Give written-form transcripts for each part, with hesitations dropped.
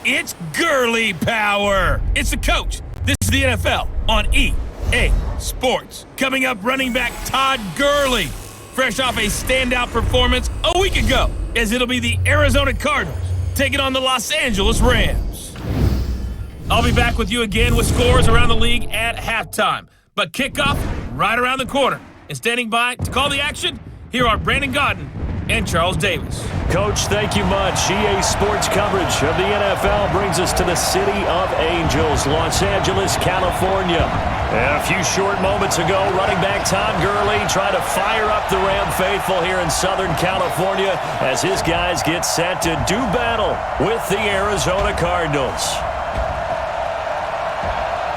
It's Gurley power. It's the coach. This is the NFL on EA Sports. Coming up, running back Todd Gurley, fresh off a standout performance a week ago, as it'll be the Arizona Cardinals taking on the Los Angeles Rams. I'll be back with you again with scores around the league at halftime. But kickoff right around the corner. And standing by to call the action, here are Brandon Gaudin and Charles Davis. Coach, thank you much. EA Sports coverage of the NFL brings us to the City of Angels, Los Angeles, California. And a few short moments ago, running back Todd Gurley tried to fire up the Ram faithful here in Southern California as his guys get set to do battle with the Arizona Cardinals.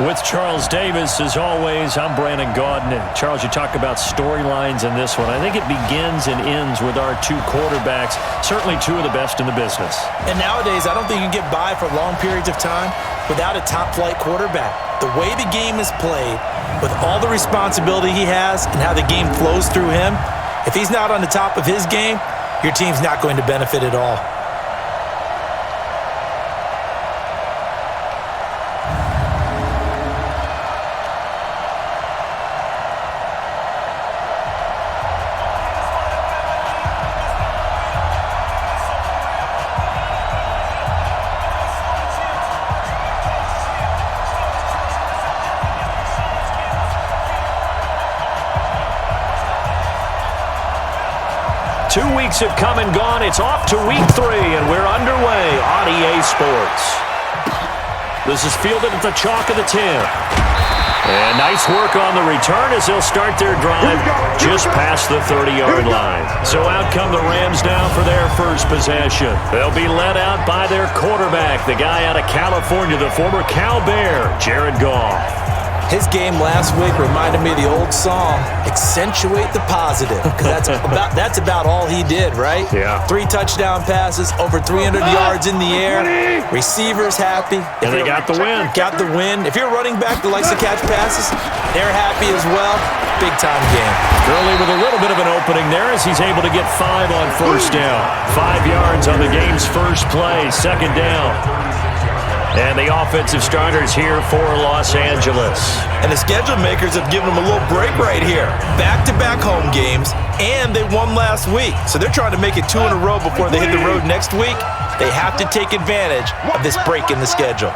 With Charles Davis, as always, I'm Brandon Gaudin. And Charles, you talk about storylines in this one. I think it begins and ends with our two quarterbacks, certainly two of the best in the business. And nowadays, I don't think you can get by for long periods of time without a top-flight quarterback. The way the game is played, with all the responsibility he has and how the game flows through him, if he's not on the top of his game, your team's not going to benefit at all. 2 weeks have come and gone. It's off to week 3, and we're underway on EA Sports. This is fielded at the chalk of the 10. And nice work on the return as they'll start their drive just past the 30-yard line. So out come the Rams now for their first possession. They'll be led out by their quarterback, the guy out of California, the former Cal Bear, Jared Goff. His game last week reminded me of the old song, Accentuate the Positive, because that's about all he did, right? Yeah. 3 touchdown passes, over 300 yards in the air, receivers happy. And they got the win. Got the win. If you're a running back that likes to catch passes, they're happy as well. Big-time game. Gurley with a little bit of an opening there as he's able to get 5 on first down. 5 yards on the game's first play, second down. And the offensive starters here for Los Angeles. And the schedule makers have given them a little break right here. Back-to-back home games, and they won last week. So they're trying to make it 2 in a row before they hit the road next week. They have to take advantage of this break in the schedule.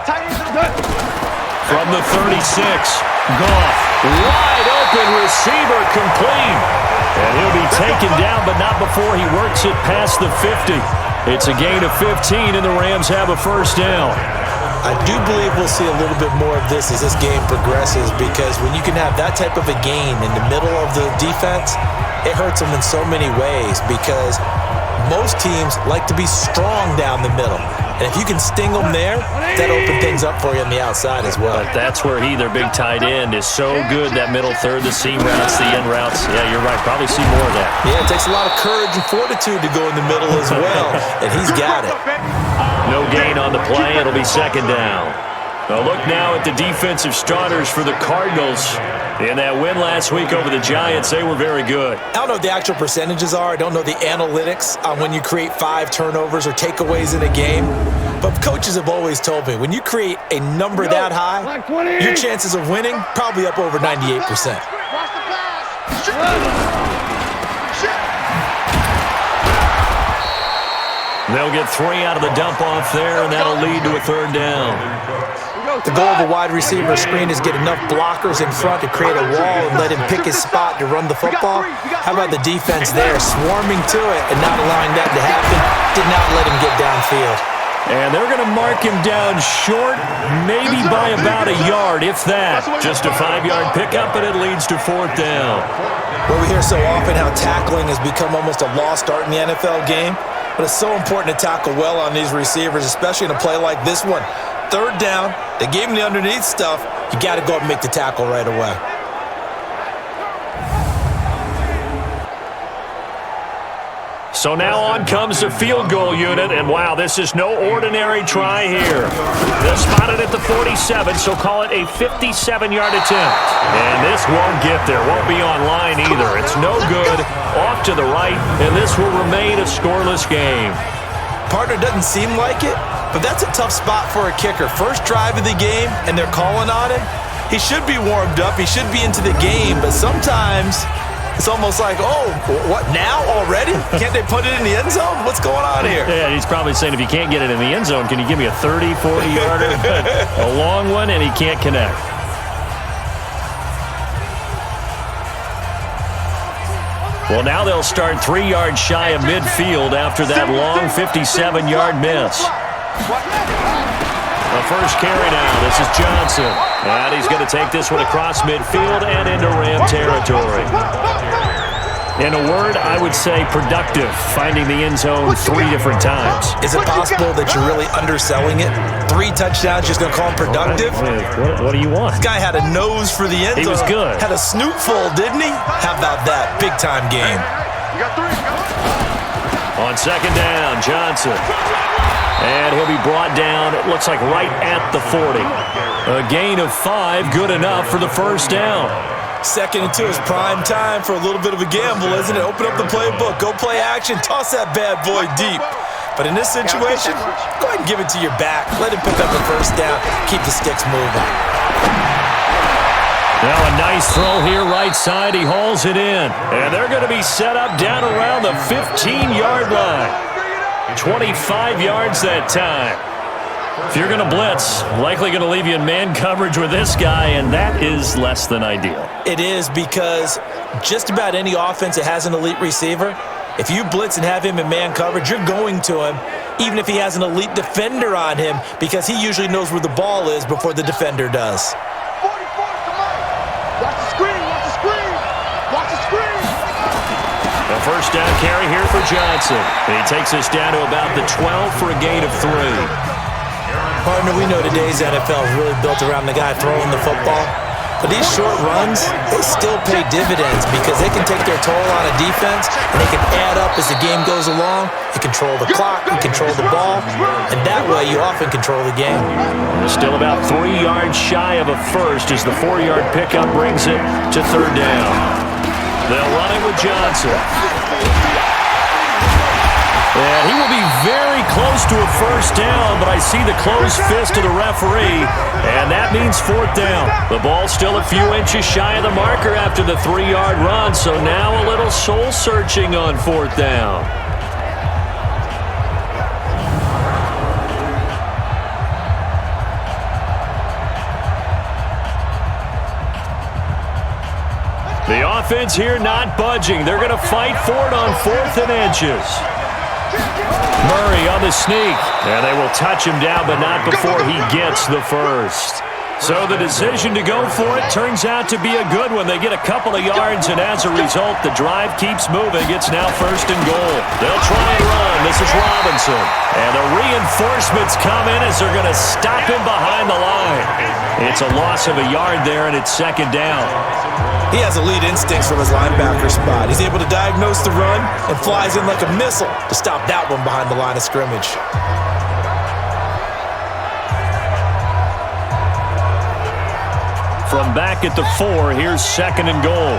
From the 36, Goff, wide open receiver, complete. And he'll be taken down, but not before he works it past the 50. It's a gain of 15, and the Rams have a first down. I do believe we'll see a little bit more of this as this game progresses, because when you can have that type of a gain in the middle of the defense, it hurts them in so many ways, because most teams like to be strong down the middle. And if you can sting them there, that opens things up for you on the outside as well. But that's where their big tight end, is so good, that middle third, the seam routes, the end routes. Yeah, you're right. Probably see more of that. Yeah, it takes a lot of courage and fortitude to go in the middle as well, and he's got it. No gain on the play. It'll be second down. A look now at the defensive starters for the Cardinals. In that win last week over the Giants, they were very good. I don't know what the actual percentages are. I don't know the analytics on when you create 5 turnovers or takeaways in a game. But coaches have always told me, when you create a number that high, your chances of winning probably up over 98%. They'll get 3 out of the dump-off there, and that'll lead to a third down. The goal of a wide receiver screen is get enough blockers in front to create a wall and let him pick his spot to run the football. How about the defense there, swarming to it and not allowing that to happen? Did not let him get downfield. And they're going to mark him down short, maybe by about a yard, if that. Just a 5-yard pickup, and it leads to 4th down. Well, we hear so often how tackling has become almost a lost art in the NFL game. But it's so important to tackle well on these receivers, especially in a play like this one. 3rd down, they gave him the underneath stuff. You got to go up and make the tackle right away. So now on comes the field goal unit, and wow, this is no ordinary try here. They're spotted at the 47, so call it a 57-yard attempt. And this won't get there, won't be on line either. It's no good, off to the right, and this will remain a scoreless game. Partner, doesn't seem like it, But that's a tough spot for a kicker. First drive of the game, and they're calling on him. He should be warmed up. He should be into the game. But sometimes it's almost like, oh, what, now already? Can't they put it in the end zone? What's going on here? Yeah, he's probably saying, if you can't get it in the end zone, can you give me a 30, 40-yarder? A long one, and he can't connect. Well, now they'll start 3 yards shy of midfield after that long 57-yard miss. The first carry now. This is Johnson. And he's going to take this one across midfield and into Ram territory. In a word, I would say productive, finding the end zone 3 different times. Is it possible that you're really underselling it? 3 touchdowns, just going to call him productive? What do you want? This guy had a nose for the end zone. He was good. Had a snoot full, didn't he? How about that? Big-time game. On second down, Johnson. And he'll be brought down, it looks like right at the 40. A gain of 5, good enough for the first down. Second and 2 is prime time for a little bit of a gamble, isn't it? Open up the playbook, go play action, toss that bad boy deep. But in this situation, go ahead and give it to your back. Let him pick up the first down, keep the sticks moving. Now a nice throw here, right side. He hauls it in. And they're going to be set up down around the 15-yard line. 25 yards that time. If you're going to blitz, likely going to leave you in man coverage with this guy, and that is less than ideal. It is, because just about any offense that has an elite receiver, if you blitz and have him in man coverage, you're going to him, even if he has an elite defender on him, because he usually knows where the ball is before the defender does. Watch the screen, watch the screen, watch the screen. The first down carry here for Johnson. And he takes us down to about the 12 for a gain of 3. Partner, we know today's NFL is really built around the guy throwing the football. But these short runs, they still pay dividends because they can take their toll on a defense, and they can add up as the game goes along. You control the clock, you control the ball, and that way you often control the game. They're still about 3 yards shy of a first as the 4-yard pickup brings it to third down. They'll run it with Johnson. And he will be very close to a first down, but I see the closed fist of the referee, and that means fourth down. The ball still a few inches shy of the marker after the 3-yard run, so now a little soul-searching on fourth down. The offense here not budging. They're going to fight for it on 4th and inches. Murray on the sneak, and they will touch him down, but not before he gets the first. So the decision to go for it turns out to be a good one. They get a couple of yards, and as a result, the drive keeps moving. It's now 1st and goal. They'll try and run. This is Robinson. And the reinforcements come in as they're going to stop him behind the line. It's a loss of a yard there, and it's 2nd down. He has elite instincts from his linebacker spot. He's able to diagnose the run and flies in like a missile to stop that one behind the line of scrimmage. From back at the 4, here's 2nd and goal.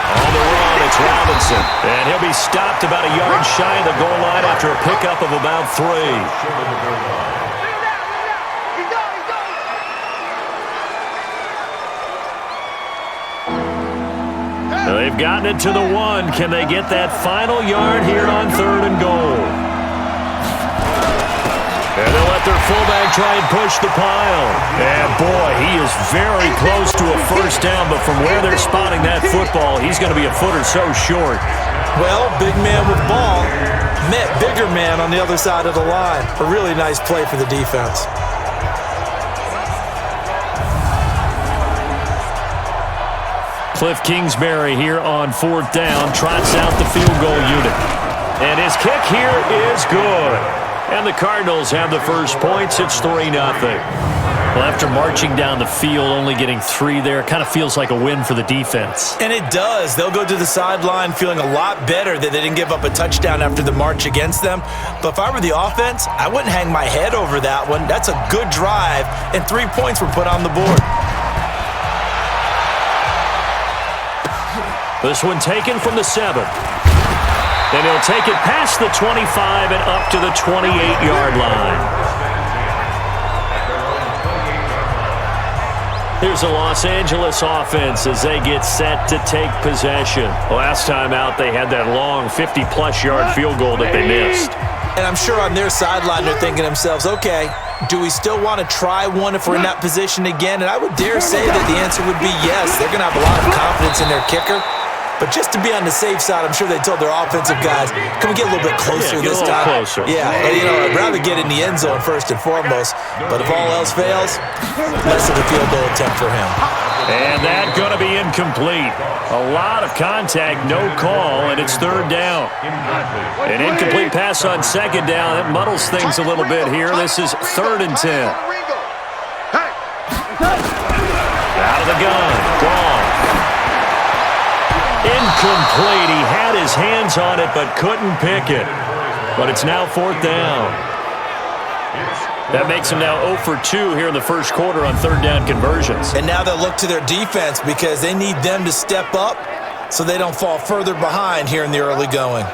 On the run, it's Robinson. And he'll be stopped about a yard shy of the goal line after a pickup of about 3. They've gotten it to the 1. Can they get that final yard here on 3rd and goal? And they'll let their fullback try and push the pile. And boy, he is very close to a first down, but from where they're spotting that football, he's going to be a foot or so short. Well, big man with ball met bigger man on the other side of the line. A really nice play for the defense. Cliff Kingsbury here on 4th down, trots out the field goal unit. And his kick here is good. And the Cardinals have the first points. It's 3-0. Well, after marching down the field, only getting 3 there, kind of feels like a win for the defense. And it does. They'll go to the sideline feeling a lot better that they didn't give up a touchdown after the march against them. But if I were the offense, I wouldn't hang my head over that one. That's a good drive, and 3 points were put on the board. This one taken from the 7. And he'll take it past the 25 and up to the 28-yard line. Here's the Los Angeles offense as they get set to take possession. Last time out, they had that long 50-plus yard field goal that they missed. And I'm sure on their sideline they're thinking to themselves, okay, do we still want to try one if we're in that position again? And I would dare say that the answer would be yes. They're going to have a lot of confidence in their kicker. But just to be on the safe side, I'm sure they told their offensive guys, can we get a little bit closer this time? Closer. Yeah, but, I'd rather get in the end zone first and foremost. But if all else fails, less of a field goal attempt for him. And that's going to be incomplete. A lot of contact, no call, and it's third down. An incomplete pass on second down. That muddles things a little bit here. This is 3rd and 10. Out of the gun. Gone. Incomplete. He had his hands on it but couldn't pick it. But it's now 4th down. That makes him now 0 for 2 here in the first quarter on 3rd down conversions. And now they'll look to their defense because they need them to step up so they don't fall further behind here in the early going.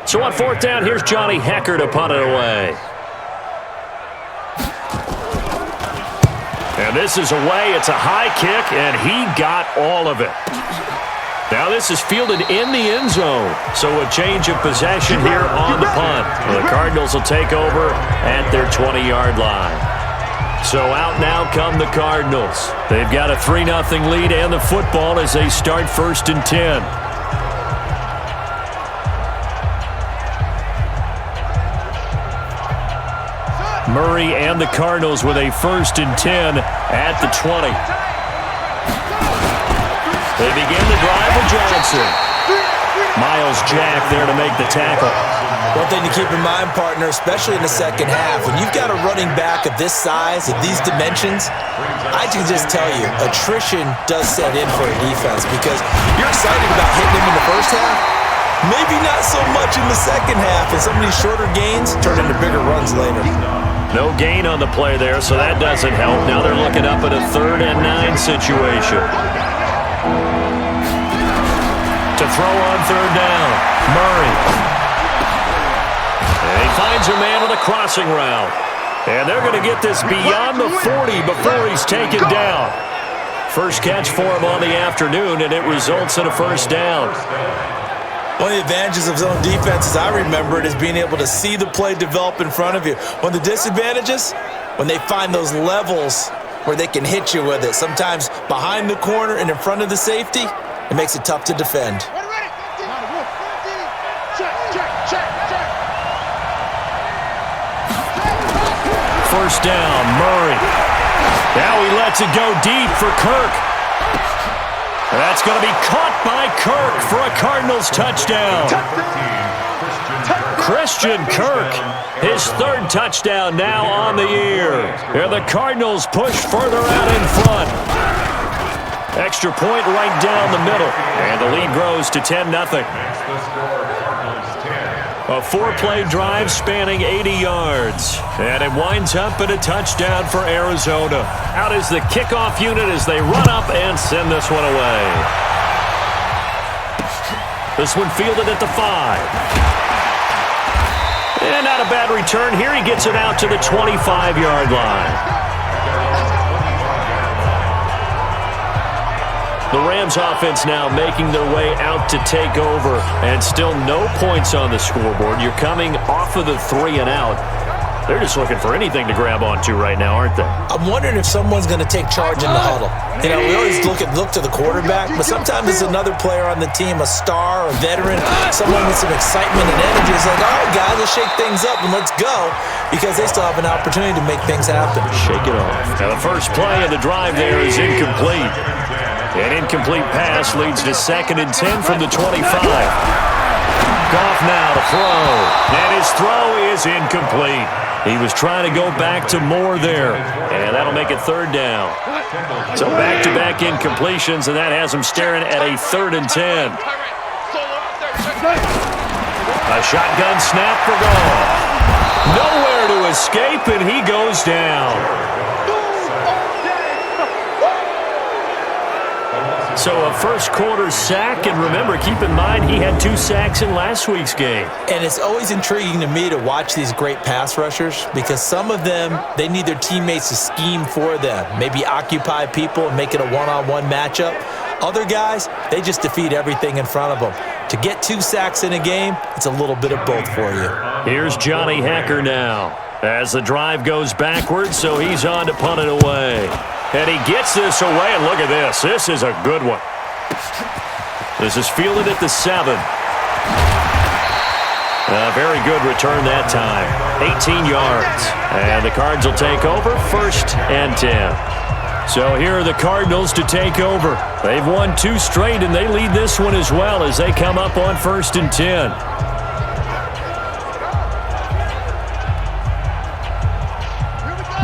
So on 4th down, here's Johnny Hecker to punt it away. And this is away. It's a high kick, and he got all of it. Now this is fielded in the end zone. So a change of possession here on the punt. The Cardinals will take over at their 20-yard line. So out now come the Cardinals. They've got a 3-0 lead and the football as they start 1st and 10. Murray and the Cardinals with a 1st and 10 at the 20. They begin the drive with Johnson. Miles Jack there to make the tackle. One thing to keep in mind, partner, especially in the second half, when you've got a running back of this size, of these dimensions, I can just tell you, attrition does set in for a defense because you're excited about hitting him in the first half. Maybe not so much in the second half, and some of these shorter gains turn into bigger runs later. No gain on the play there, so that doesn't help. Now they're looking up at a 3rd and 9 situation. To throw on 3rd down, Murray. And he finds a man with a crossing route. And they're going to get this beyond the 40 before he's taken down. First catch for him on the afternoon, and it results in a 1st down. One of the advantages of zone defense, as I remember it, is being able to see the play develop in front of you. One of the disadvantages, when they find those levels where they can hit you with it, sometimes behind the corner and in front of the safety, it makes it tough to defend. First down, Murray. Now he lets it go deep for Kirk. That's going to be caught by Kirk for a Cardinals touchdown. Christian Kirk, his 3rd touchdown now on the year. And the Cardinals push further out in front. Extra point right down the middle. And the lead grows to 10-0. A 4-play drive spanning 80 yards. And it winds up in a touchdown for Arizona. Out is the kickoff unit as they run up and send this one away. This one fielded at the 5. And not a bad return here. He gets it out to the 25-yard line. The Rams offense now making their way out to take over, and still no points on the scoreboard. You're coming off of the 3 and out. They're just looking for anything to grab onto right now, aren't they? I'm wondering if someone's going to take charge in the huddle. You know, we always look to the quarterback, but sometimes it's another player on the team, a star, a veteran, someone with some excitement and energy. It's like, all right, guys, let's shake things up and let's go, because they still have an opportunity to make things happen. Shake it off. Now the first play of the drive there is incomplete. An incomplete pass leads to 2nd and 10 from the 25. Goff now to throw. And his throw is incomplete. He was trying to go back to Moore there. And that'll make it 3rd down. So back-to-back incompletions, and that has him staring at a 3rd and 10. A shotgun snap for Goff. Nowhere to escape, and he goes down. So a first quarter sack, and remember, keep in mind he had 2 sacks in last week's game. And it's always intriguing to me to watch these great pass rushers because some of them, they need their teammates to scheme for them, maybe occupy people and make it a one-on-one matchup. Other guys, they just defeat everything in front of them. To get 2 sacks in a game, it's a little bit of both for you. Here's Johnny Hacker now as the drive goes backwards, so he's on to punt it away. And he gets this away, and look at this. This is a good one. This is fielded at the 7. A very good return that time. 18 yards. And the Cards will take over, 1st and 10. So here are the Cardinals to take over. They've won 2 straight, and they lead this one as well as they come up on 1st and 10.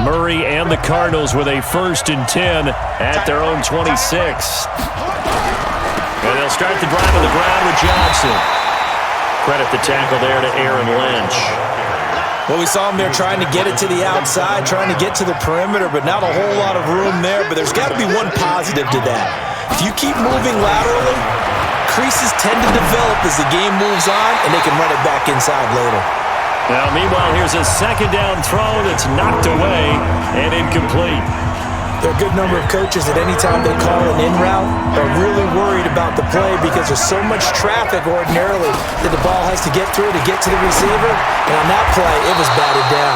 Murray and the Cardinals with a 1st and 10 at their own 26. And they'll start the drive on the ground with Johnson. Credit the tackle there to Aaron Lynch. Well, we saw him there trying to get it to the outside, trying to get to the perimeter, but not a whole lot of room there. But there's got to be one positive to that. If you keep moving laterally, creases tend to develop as the game moves on, and they can run it back inside later. Now, meanwhile, here's a 2nd down throw that's knocked away and incomplete. There are a good number of coaches that any time they call an in route are really worried about the play because there's so much traffic ordinarily that the ball has to get through to get to the receiver. And on that play, it was batted down.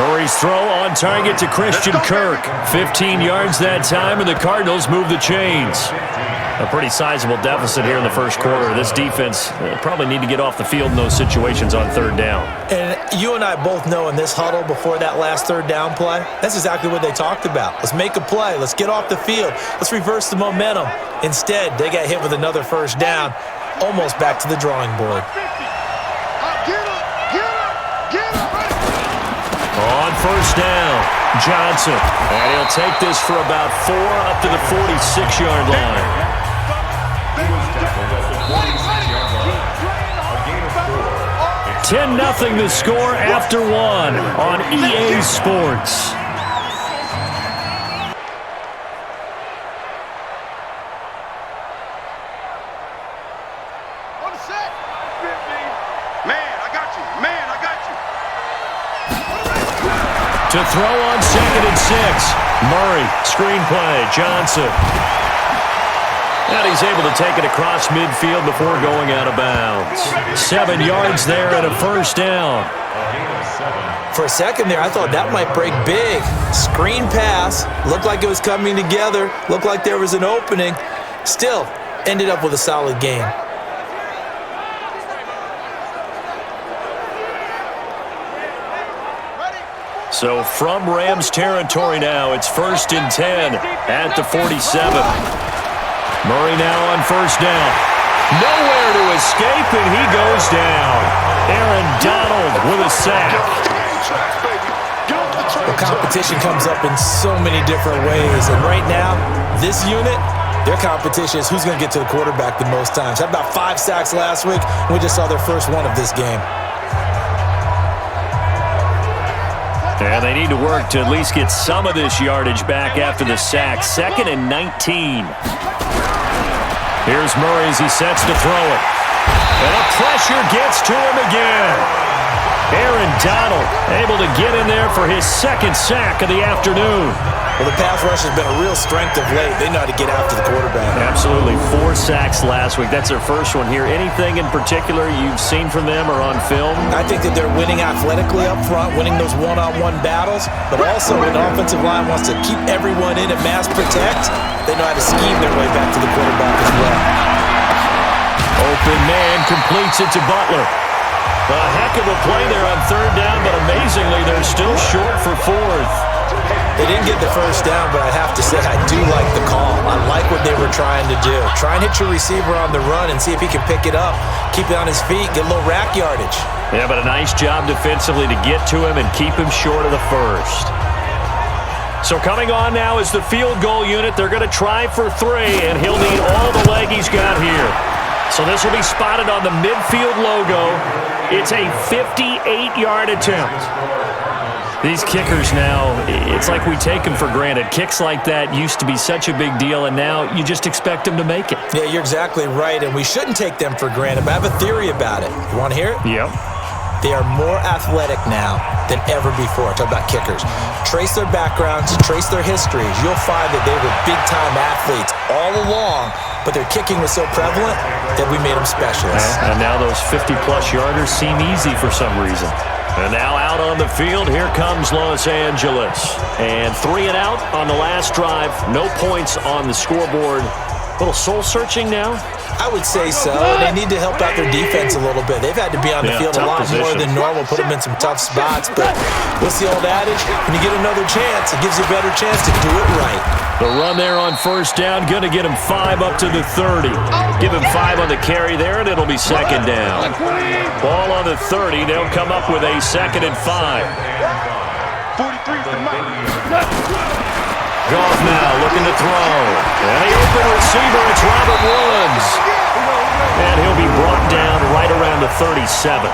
Murray's throw on target to Christian Kirk. 15 yards that time, and the Cardinals move the chains. A pretty sizable deficit here in the first quarter. This defense probably need to get off the field in those situations on 3rd down. And you and I both know in this huddle before that last 3rd down play, that's exactly what they talked about. Let's make a play. Let's get off the field. Let's reverse the momentum. Instead, they got hit with another 1st down, almost back to the drawing board. On 1st down, Johnson. And he'll take this for about 4 up to the 46-yard line. 10-0 the score after 1 on EA Sports. To throw on 2nd and 6. Murray, screen play, Johnson. And he's able to take it across midfield before going out of bounds. 7 yards there and a 1st down. For a second there, I thought that might break big. Screen pass, looked like it was coming together, looked like there was an opening. Still, ended up with a solid game. So from Rams territory now, it's 1st and 10 at the 47. Murray now on 1st down. Nowhere to escape, and he goes down. Aaron Donald with a sack. The competition comes up in so many different ways, and right now, this unit, their competition is who's going to get to the quarterback the most times. Had about 5 sacks last week, and we just saw their first one of this game. And they need to work to at least get some of this yardage back after the sack. 2nd and 19. Here's Murray as he sets to throw it. And the pressure gets to him again. Aaron Donald able to get in there for his 2nd sack of the afternoon. Well, the pass rush has been a real strength of late. They know how to get after the quarterback. Absolutely. 4 sacks last week. That's their first one here. Anything in particular you've seen from them or on film? I think that they're winning athletically up front, winning those one-on-one battles, but also when the offensive line wants to keep everyone in and mass protect, they know how to scheme their way back to the quarterback as well. Open man completes it to Butler. A heck of a play there on 3rd down, but amazingly, they're still short for 4th. They didn't get the 1st down, but I have to say I do like the call. I like what they were trying to do. Try and hit your receiver on the run and see if he can pick it up, keep it on his feet, get a little rack yardage. Yeah, but a nice job defensively to get to him and keep him short of the 1st. So coming on now is the field goal unit. They're going to try for 3, and he'll need all the leg he's got here. So this will be spotted on the midfield logo. It's a 58-yard attempt. These kickers now, it's like we take them for granted. Kicks like that used to be such a big deal, and now you just expect them to make it. Yeah, you're exactly right, and we shouldn't take them for granted, but I have a theory about it. You want to hear it? Yep. They are more athletic now than ever before. Talk about kickers. Trace their backgrounds, trace their histories. You'll find that they were big-time athletes all along, but their kicking was so prevalent that we made them specialists. And now those 50-plus yarders seem easy for some reason. And now out on the field, here comes Los Angeles. And 3 and out on the last drive. No points on the scoreboard. A little soul-searching now? I would say so. They need to help out their defense a little bit. They've had to be on the field a lot more than normal, put them in some tough spots. But what's the old adage? When you get another chance, it gives you a better chance to do it right. The run there on first down, going to get him 5 up to the 30. Give him 5 on the carry there, and it'll be second down. Ball on the 30. They'll come up with a 2nd and 5. 43 for Mike. Goff now looking to throw. And the open receiver, it's Robert Woods. And he'll be brought down right around the 37.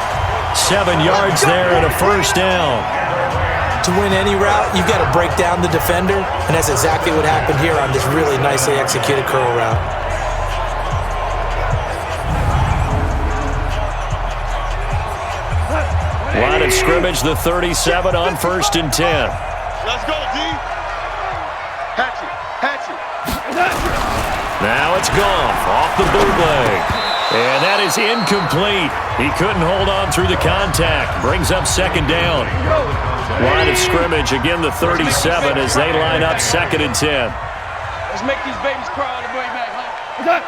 7 yards there and a first down. To win any route, you've got to break down the defender, and that's exactly what happened here on this really nicely executed curl route. Line of scrimmage, the 37 on 1st and 10. Let's go, D. Hatchet. Now it's Goff off the bootleg. And that is incomplete. He couldn't hold on through the contact. Brings up 2nd down. Line of scrimmage, again the 37 as they line up 2nd and 10. Let's make these babies cry on the way back, huh?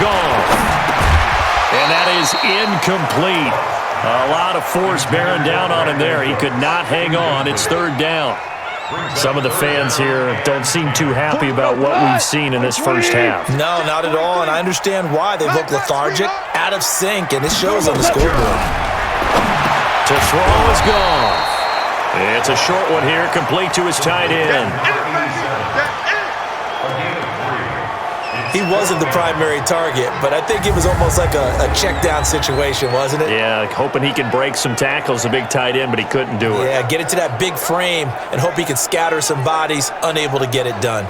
Goff. And that is incomplete. A lot of force bearing down on him there. He could not hang on. It's 3rd down. Some of the fans here don't seem too happy about what we've seen in this first half. No, not at all, and I understand why. They look lethargic, out of sync, and it shows on the scoreboard. To throw is Goff. It's a short one here, complete to his tight end. He wasn't the primary target, but I think it was almost like a check down situation, wasn't it? Yeah, hoping he can break some tackles, a big tight end, but he couldn't do it. Yeah, get it to that big frame and hope he can scatter some bodies, unable to get it done.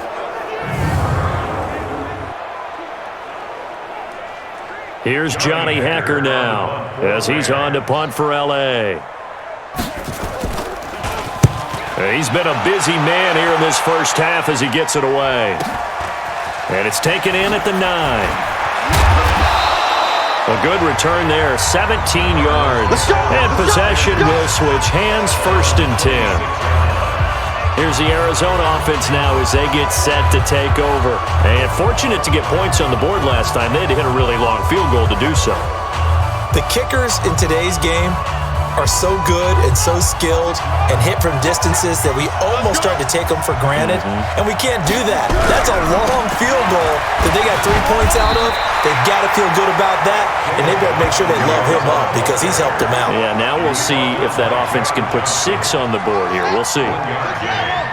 Here's Johnny Hecker now as he's on to punt for L.A. He's been a busy man here in this first half as he gets it away. And it's taken in at the 9. A good return there, 17 yards. And possession will switch hands, 1st and 10. Here's the Arizona offense now as they get set to take over. And fortunate to get points on the board last time. They had to hit a really long field goal to do so. The kickers in today's game are so good and so skilled and hit from distances that we almost start to take them for granted, and we can't do that. That's a long field goal that they got 3 points out of. They've got to feel good about that, and they better make sure they love him up because he's helped them out. Yeah, now we'll see if that offense can put 6 on the board here. We'll see.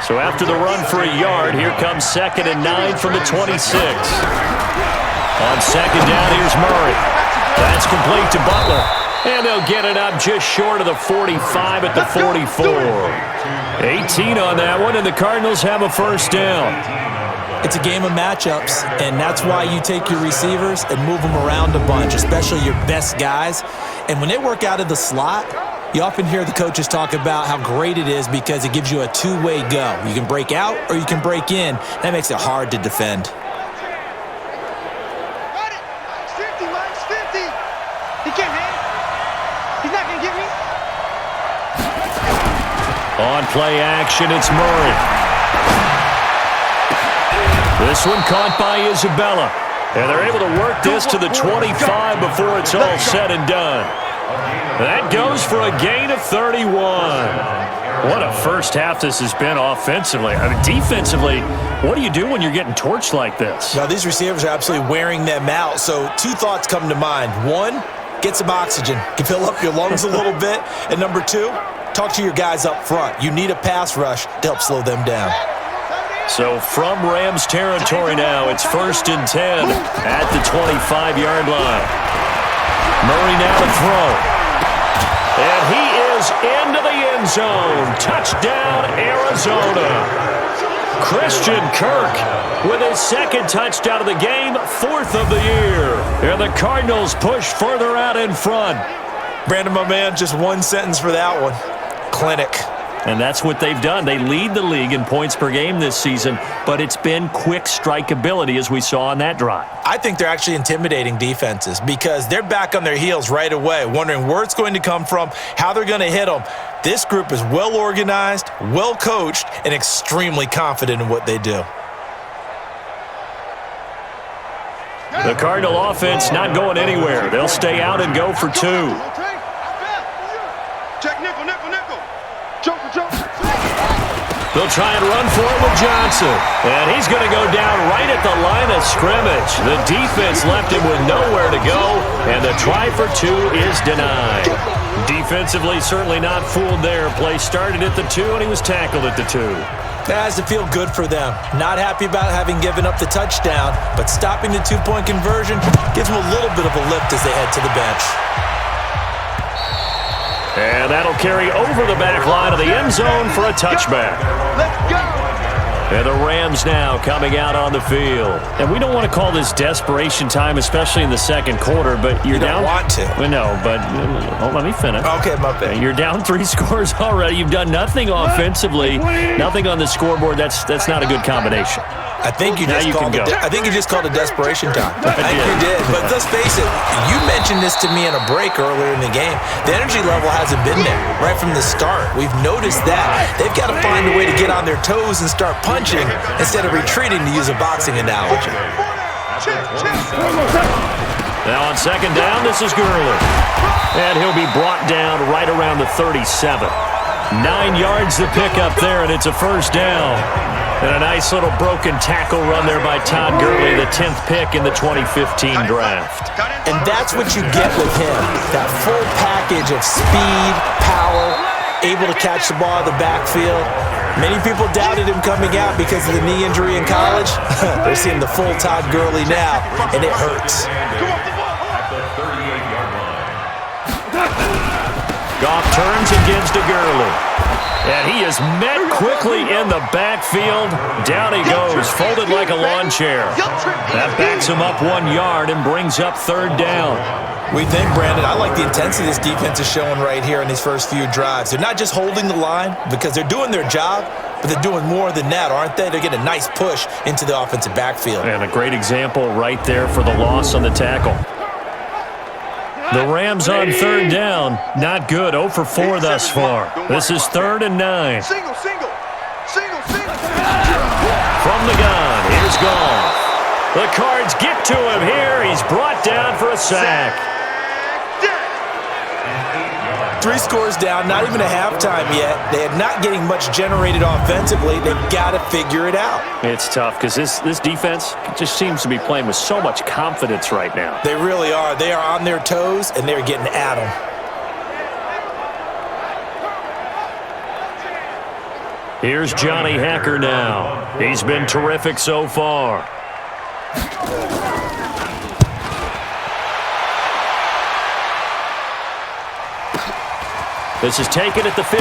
So after the run for a yard, here comes 2nd and 9 from the 26. On 2nd down, here's Murray. That's complete to Butler. And they'll get it up just short of the 45 at the 44. 18 on that one, and the Cardinals have a first down. It's a game of matchups, and that's why you take your receivers and move them around a bunch, especially your best guys. And when they work out of the slot, you often hear the coaches talk about how great it is because it gives you a two-way go. You can break out or you can break in. That makes it hard to defend. On play action, it's Murray. This one caught by Isabella. And they're able to work this to the 25 before it's all said and done. That goes for a gain of 31. What a first half this has been offensively. I mean, defensively, what do you do when you're getting torched like this? Now, these receivers are absolutely wearing them out. So 2 thoughts come to mind. 1, get some oxygen. You can fill up your lungs a little bit. And number 2, talk to your guys up front. You need a pass rush to help slow them down. So from Rams territory now, it's 1st and 10 at the 25-yard line. Murray now to throw. And he is into the end zone. Touchdown, Arizona. Christian Kirk with his second touchdown of the game, 4th of the year. And the Cardinals push further out in front. Brandon, my man, just one sentence for that one. Clinic. And that's what they've done. They lead the league in points per game this season, but it's been quick strike ability as we saw on that drive. I think they're actually intimidating defenses because they're back on their heels right away, wondering where it's going to come from, how they're going to hit them. This group is well organized, well coached, and extremely confident in what they do. The Cardinal offense not going anywhere. They'll stay out and go for 2. Check nickel, nickel, nickel. Joker. They'll try and run for it with Johnson. And he's going to go down right at the line of scrimmage. The defense left him with nowhere to go, and the try for 2 is denied. Defensively, certainly not fooled there. Play started at the 2, and he was tackled at the 2. That has to feel good for them. Not happy about having given up the touchdown, but stopping the 2-point conversion gives them a little bit of a lift as they head to the bench. And that'll carry over the back line of the end zone for a touchback. Let's go. And the Rams now coming out on the field. And we don't want to call this desperation time, especially in the second quarter, but you're down. You don't want to. Well, no, but let me finish. Okay, my bad. You're down 3 scores already. You've done nothing offensively, nothing on the scoreboard. That's not a good combination. I think you just called it desperation time. I think you did. But let's face it, you mentioned this to me in a break earlier in the game. The energy level hasn't been there right from the start. We've noticed that. They've got to find a way to get on their toes and start punching instead of retreating, to use a boxing analogy. Now on second down, this is Gurley. And he'll be brought down right around the 37. 9 yards to pick up there, and it's a first down. And a nice little broken tackle run there by Todd Gurley, the 10th pick in the 2015 draft. And that's what you get with him, that full package of speed, power, able to catch the ball in the backfield. Many people doubted him coming out because of the knee injury in college. They're seeing the full Todd Gurley now, and it hurts. Goff turns and gives to Gurley. And he is met quickly in the backfield. Down he goes, folded like a lawn chair. That backs him up 1 yard and brings up third down. We think, Brandon, I like the intensity this defense is showing right here in these first few drives. They're not just holding the line because they're doing their job, but they're doing more than that, aren't they? They're getting a nice push into the offensive backfield. And a great example right there for the loss on the tackle. The Rams on third down. Not good. 0 for 4 thus far. This is 3rd and 9. Single. From the gun, here's Goff. The Cards get to him here. He's brought down for a sack. 3 scores down, not even a halftime yet. They are not getting much generated offensively. They've got to figure it out. It's tough because this defense just seems to be playing with so much confidence right now. They really are. They are on their toes, and they're getting at them. Here's Johnny Hacker now. He's been terrific so far. This is taken at the 15.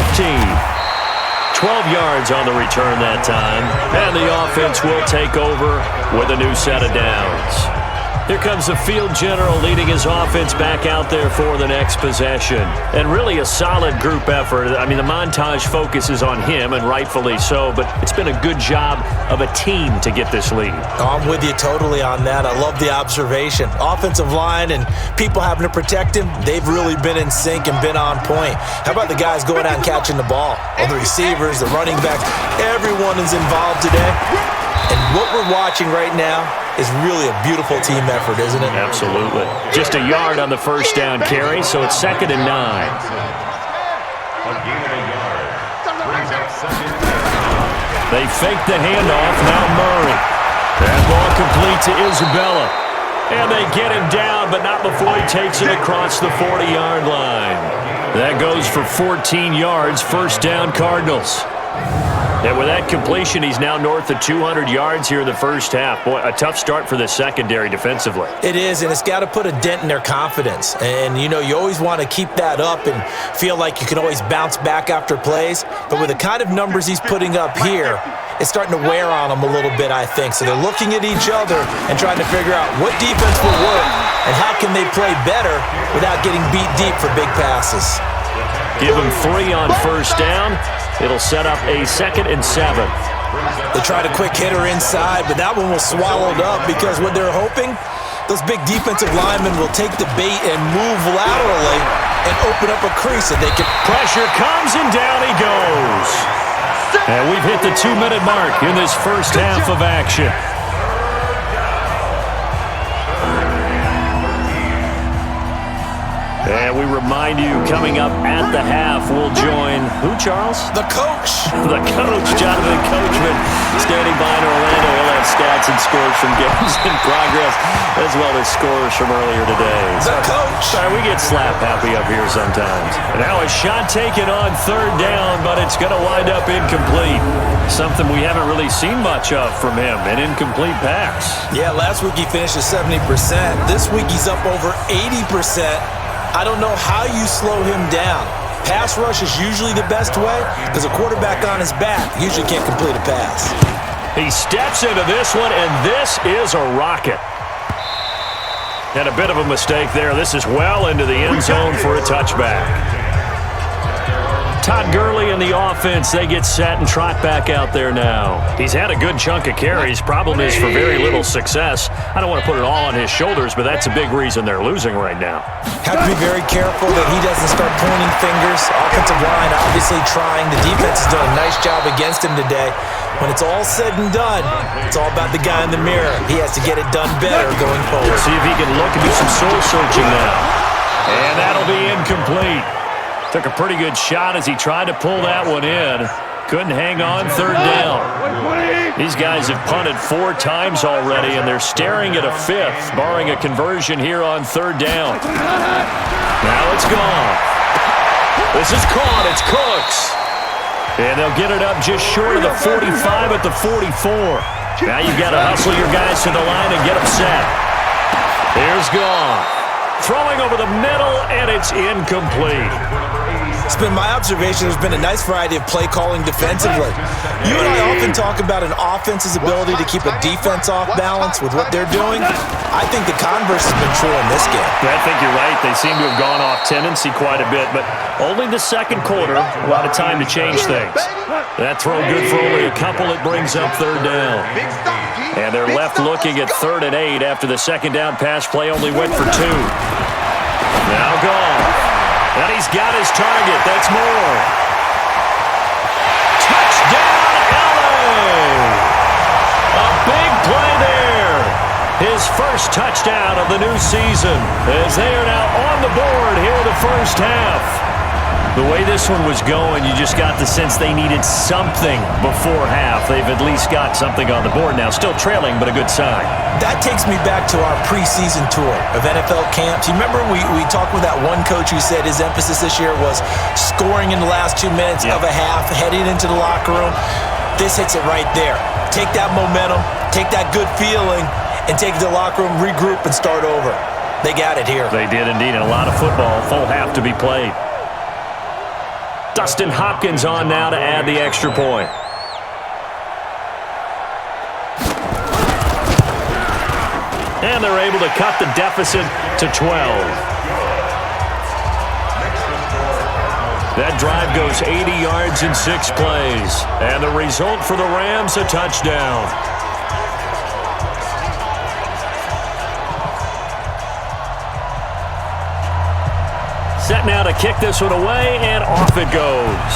12 yards on the return that time. And the offense will take over with a new set of downs. Here comes the field general leading his offense back out there for the next possession. And really a solid group effort. I mean, the montage focuses on him, and rightfully so, but it's been a good job of a team to get this lead. I'm with you totally on that. I love the observation. Offensive line and people having to protect him, they've really been in sync and been on point. How about the guys going out and catching the ball? All the receivers, the running backs, everyone is involved today. And what we're watching right now is really a beautiful team effort, isn't it? Absolutely. Just a yard on the first down carry, so it's 2nd and 9. They fake the handoff, now Murray. That ball complete to Isabella. And they get him down, but not before he takes it across the 40-yard line. That goes for 14 yards, first down Cardinals. And with that completion, he's now north of 200 yards here in the first half. Boy, a tough start for the secondary defensively. It is, and it's got to put a dent in their confidence. And, you always want to keep that up and feel like you can always bounce back after plays. But with the kind of numbers he's putting up here, it's starting to wear on them a little bit, I think. So they're looking at each other and trying to figure out what defense will work and how can they play better without getting beat deep for big passes. Give him 3 on first down. It'll set up a 2nd and 7. They tried a quick hitter inside, but that one was swallowed up because what they're hoping, those big defensive linemen will take the bait and move laterally and open up a crease so they can... Pressure comes, and down he goes. And we've hit the 2-minute mark in this first half of action. And we remind you, coming up at the half, we'll join who, Charles? The coach. The coach, Jonathan Coachman, standing by in Orlando. He'll have stats and scores from games in progress, as well as scores from earlier today. The coach. Sorry, we get slap happy up here sometimes. Now a shot taken on 3rd down, but it's going to wind up incomplete. Something we haven't really seen much of from him, an incomplete pass. Yeah, last week he finished at 70%. This week he's up over 80%. I don't know how you slow him down. Pass rush is usually the best way because a quarterback on his back usually can't complete a pass. He steps into this one, and this is a rocket. And a bit of a mistake there. This is well into the end zone for a touchback. Todd Gurley and the offense, they get set and trot back out there now. He's had a good chunk of carries. Problem is for very little success. I don't want to put it all on his shoulders, but that's a big reason they're losing right now. Have to be very careful that he doesn't start pointing fingers. Offensive line obviously trying. The defense has done a nice job against him today. When it's all said and done, it's all about the guy in the mirror. He has to get it done better going forward. See if he can look and do some soul searching now. And that'll be incomplete. Took a pretty good shot as he tried to pull that one in. Couldn't hang on 3rd down. These guys have punted 4 times already, and they're staring at a 5th, barring a conversion here on 3rd down. Now it's gone. This is caught. It's Cooks. And they'll get it up just short of the 45 at the 44. Now you've got to hustle your guys to the line and get them set. Here's Goff. Throwing over the middle, and it's incomplete. It's been my observation there's been a nice variety of play calling defensively. You and I often talk about an offense's ability to keep a defense off balance with what they're doing. I think the converse has been true in this game. I think you're right. They seem to have gone off tendency quite a bit, but only the 2nd quarter, a lot of time to change things. That throw good for only a couple. It brings up 3rd down. And they're left looking at 3rd and 8 after the 2nd down pass play only went for 2. Now gone. And he's got his target. That's more. Touchdown, LA! A big play there. His first touchdown of the new season as they are now on the board here in the first half. The way this one was going, you just got the sense they needed something before half. They've at least got something on the board now. Still trailing, but a good sign. That takes me back to our preseason tour of NFL camps. You remember we talked with that one coach who said his emphasis this year was scoring in the last 2 minutes of a half, heading into the locker room. This hits it right there. Take that momentum, take that good feeling, and take it to the locker room, regroup, and start over. They got it here. They did indeed, and a lot of football, full half to be played. Dustin Hopkins on now to add the extra point. And they're able to cut the deficit to 12. That drive goes 80 yards in 6 plays. And the result for the Rams, a touchdown. Set now to kick this one away, and off it goes.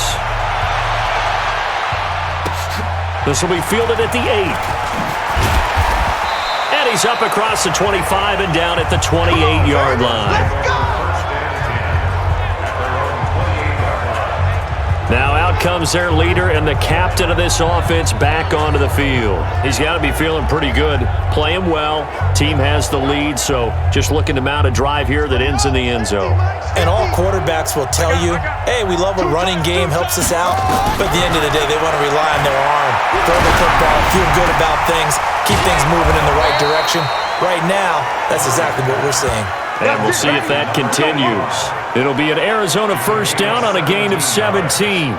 This will be fielded at the 8. And he's up across the 25 and down at the 28-yard line. Now out comes their leader and the captain of this offense back onto the field. He's got to be feeling pretty good, playing well. Team has the lead, so just looking to mount a drive here that ends in the end zone. And all quarterbacks will tell you, hey, we love a running game, helps us out. But at the end of the day, they want to rely on their arm, throw the football, feel good about things, keep things moving in the right direction. Right now, that's exactly what we're seeing. And we'll see if that continues. It'll be an Arizona first down on a gain of 17.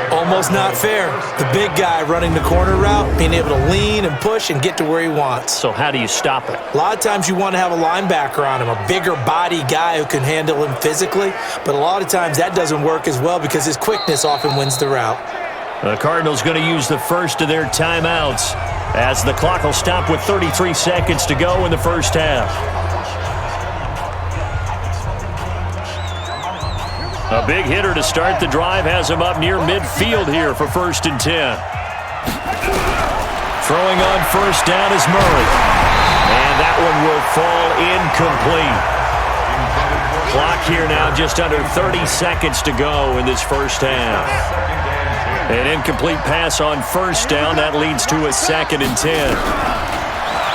Almost not fair. The big guy running the corner route, being able to lean and push and get to where he wants. So how do you stop it? A lot of times you want to have a linebacker on him, a bigger body guy who can handle him physically. But a lot of times that doesn't work as well because his quickness often wins the route. The Cardinals going to use the first of their timeouts as the clock will stop with 33 seconds to go in the first half. A big hitter to start the drive has him up near midfield here for 1st and 10. Throwing on first down is Murray. And that one will fall incomplete. Clock here now just under 30 seconds to go in this first half. An incomplete pass on first down. That leads to a 2nd and 10.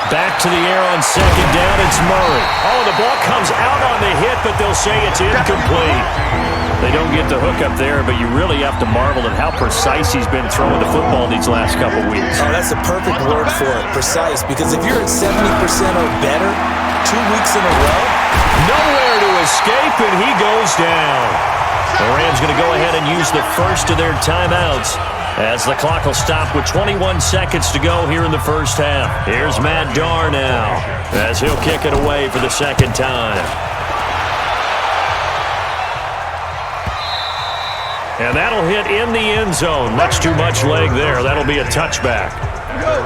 Back to the air on 2nd down. It's Murray. Oh, the ball comes out on the hit, but they'll say it's incomplete. They don't get the hook up there, but you really have to marvel at how precise he's been throwing the football these last couple weeks. Oh, that's a perfect word for it, precise, because if you're at 70% or better 2 weeks in a row, nowhere to escape, and he goes down. The Rams going to go ahead and use the first of their timeouts as the clock will stop with 21 seconds to go here in the first half. Here's Matt Darr now as he'll kick it away for the 2nd time. And that'll hit in the end zone. Much too much leg there. That'll be a touchback.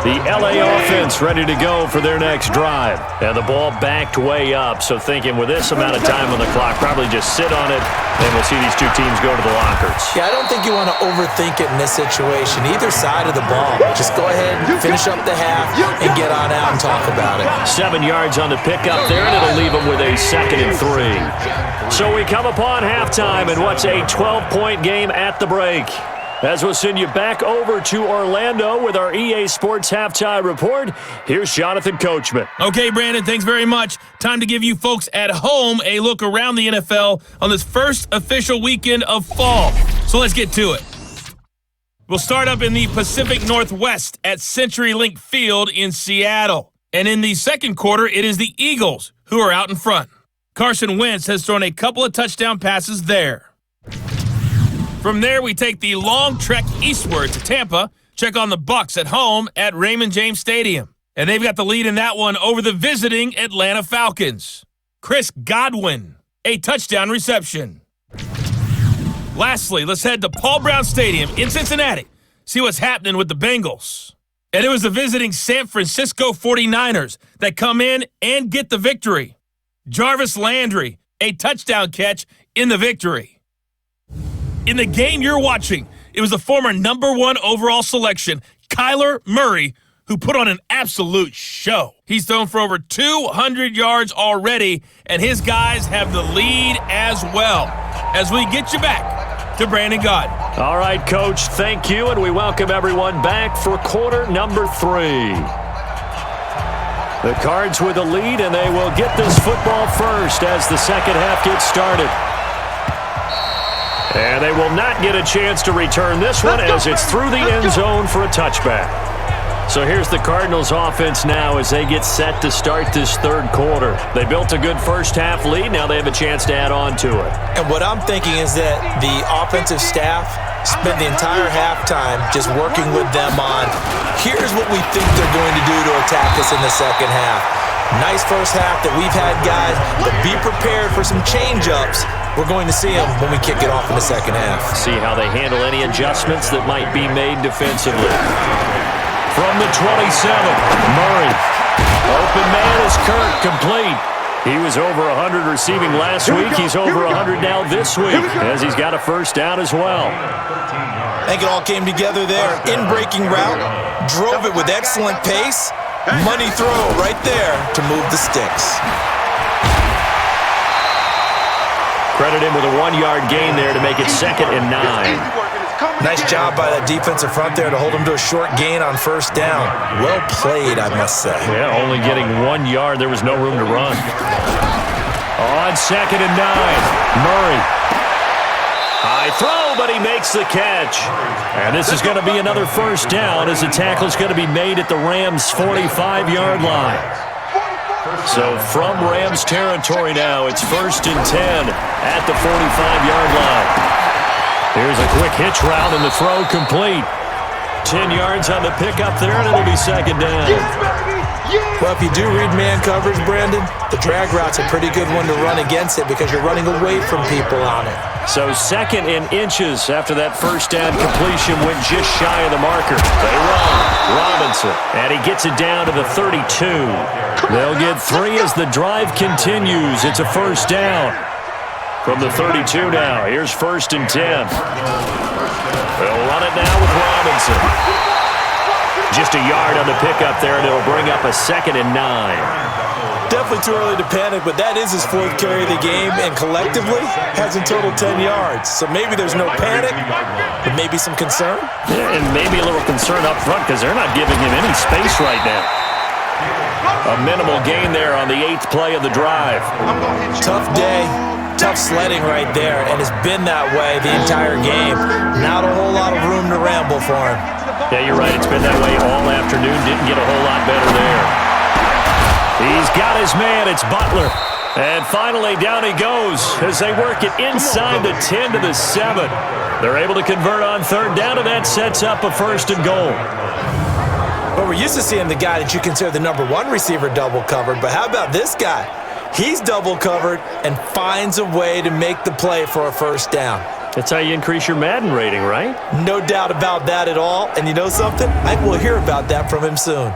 The LA offense ready to go for their next drive. And the ball backed way up. So thinking with this amount of time on the clock, probably just sit on it, and we'll see these two teams go to the lockers. Yeah, I don't think you want to overthink it in this situation. Either side of the ball. Just go ahead and finish up the half and get on out and talk about it. 7 yards on the pickup there, and it'll leave them with a 2nd and 3. So we come upon halftime, and what's a 12-point game at the break. As we'll send you back over to Orlando with our EA Sports Halftime Report, here's Jonathan Coachman. Okay, Brandon, thanks very much. Time to give you folks at home a look around the NFL on this first official weekend of fall. So let's get to it. We'll start up in the Pacific Northwest at CenturyLink Field in Seattle. And in the second quarter, it is the Eagles who are out in front. Carson Wentz has thrown a couple of touchdown passes there. From there, we take the long trek eastward to Tampa, check on the Bucs at home at Raymond James Stadium. And they've got the lead in that one over the visiting Atlanta Falcons. Chris Godwin, a touchdown reception. Lastly, let's head to Paul Brown Stadium in Cincinnati, see what's happening with the Bengals. And it was the visiting San Francisco 49ers that come in and get the victory. Jarvis Landry, a touchdown catch in the victory. In the game you're watching, it was the former #1 overall selection, Kyler Murray, who put on an absolute show. He's thrown for over 200 yards already, and his guys have the lead as well. As we get you back to Brandon Gaudin. All right, Coach, thank you, and we welcome everyone back for quarter number 3. The Cards with the lead, and they will get this football first as the second half gets started. And they will not get a chance to return this one as it's through the end zone for a touchback. So here's the Cardinals offense now as they get set to start this third quarter. They built a good first half lead. Now they have a chance to add on to it. And what I'm thinking is that the offensive staff spent the entire halftime just working with them on, here's what we think they're going to do to attack us in the second half. Nice first half that we've had, guys, but be prepared for some change-ups. We're going to see them when we kick it off in the second half. See how they handle any adjustments that might be made defensively. From the 27, Murray. Open man is Kirk, complete. He was over 100 receiving last week. He's over 100 now this week as he's got a first down as well. I think it all came together there. In-breaking route, drove it with excellent pace. Money throw right there to move the sticks. Threaded in with a 1-yard gain there to make it 2nd and 9. Nice job by that defensive front there to hold them to a short gain on first down. Well played, I must say. Yeah, only getting 1 yard. There was no room to run. On 2nd and 9, Murray. High throw, but he makes the catch. And this is going to be another first down as the tackle is going to be made at the Rams' 45-yard line. So from Rams territory now, it's 1st and 10 at the 45-yard line. Here's a quick hitch route and the throw complete. 10 yards on the pickup there, and it'll be 2nd down. Well, if you do read man coverage, Brandon, the drag route's a pretty good one to run against it because you're running away from people on it. So 2nd and inches after that first down completion went just shy of the marker. They run. Robinson. And he gets it down to the 32. They'll get 3 as the drive continues. It's a first down. From the 32 now, here's 1st and 10. They'll run it now with Robinson. Just a yard on the pickup there, and it'll bring up a 2nd and 9. Definitely too early to panic, but that is his 4th carry of the game, and collectively has in total 10 yards. So maybe there's no panic, but maybe some concern. Yeah, and maybe a little concern up front because they're not giving him any space right now. A minimal gain there on the 8th play of the drive. Tough day. Tough sledding right there, and it's been that way the entire game. Not a whole lot of room to ramble for him. Yeah, you're right. It's been that way all afternoon. Didn't get a whole lot better there. He's got his man. It's Butler. And finally, down he goes as they work it inside the 10 to the 7. They're able to convert on 3rd down, and that sets up a 1st and goal. Well, we're used to seeing the guy that you consider the #1 receiver double covered, but how about this guy? He's double covered and finds a way to make the play for a first down. That's how you increase your Madden rating, right? No doubt about that at all. And you know something? I think we'll hear about that from him soon.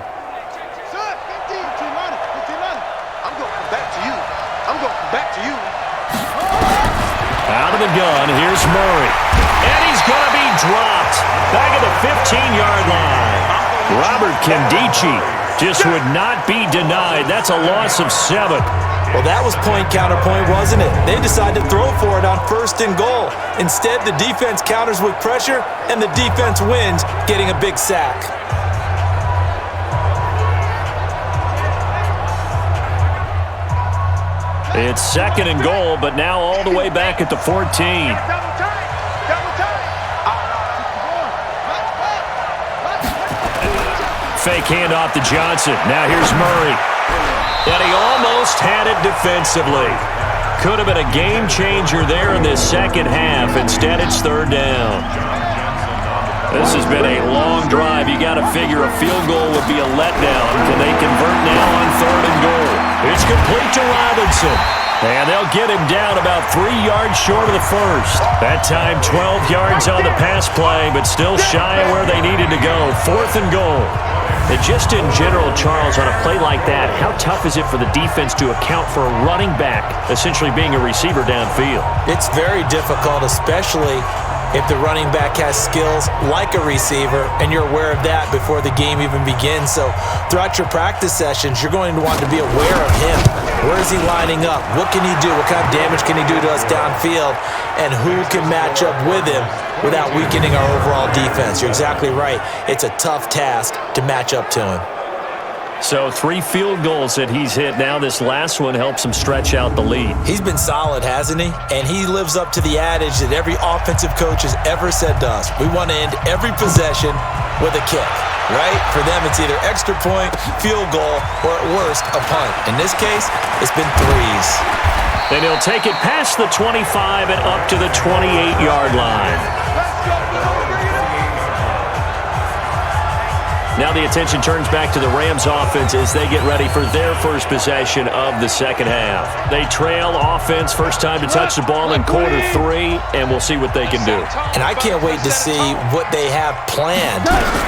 Out of the gun, here's Murray. And he's going to be dropped. Back at the 15-yard line. Robert Kendichi just would not be denied. That's a loss of 7. Well, that was point counterpoint, wasn't it? They decided to throw for it on 1st and goal. Instead, the defense counters with pressure, and the defense wins, getting a big sack. It's 2nd and goal, but now all the way back at the 14. Fake handoff to Johnson. Now here's Murray. And he almost had it defensively. Could have been a game changer there in this second half. Instead, it's 3rd down. This has been a long drive. You got to figure a field goal would be a letdown. Can they convert now on 3rd and goal? It's complete to Robinson. And they'll get him down about 3 yards short of the first. That time 12 yards on the pass play, but still shy of where they needed to go. 4th and goal. And just in general, Charles, on a play like that, how tough is it for the defense to account for a running back essentially being a receiver downfield? It's very difficult, especially if the running back has skills like a receiver, and you're aware of that before the game even begins. So throughout your practice sessions, you're going to want to be aware of him. Where is he lining up? What can he do? What kind of damage can he do to us downfield? And who can match up with him without weakening our overall defense? You're exactly right. It's a tough task to match up to him. So 3 field goals that he's hit now. This last one helps him stretch out the lead. He's been solid, hasn't he? And he lives up to the adage that every offensive coach has ever said to us. We want to end every possession with a kick, right? For them, it's either extra point, field goal, or at worst, a punt. In this case, it's been 3s. Then he'll take it past the 25 and up to the 28-yard line. Now the attention turns back to the Rams offense as they get ready for their first possession of the second half. They trail offense, first time to touch the ball in quarter 3, and we'll see what they can do. And I can't wait to see what they have planned,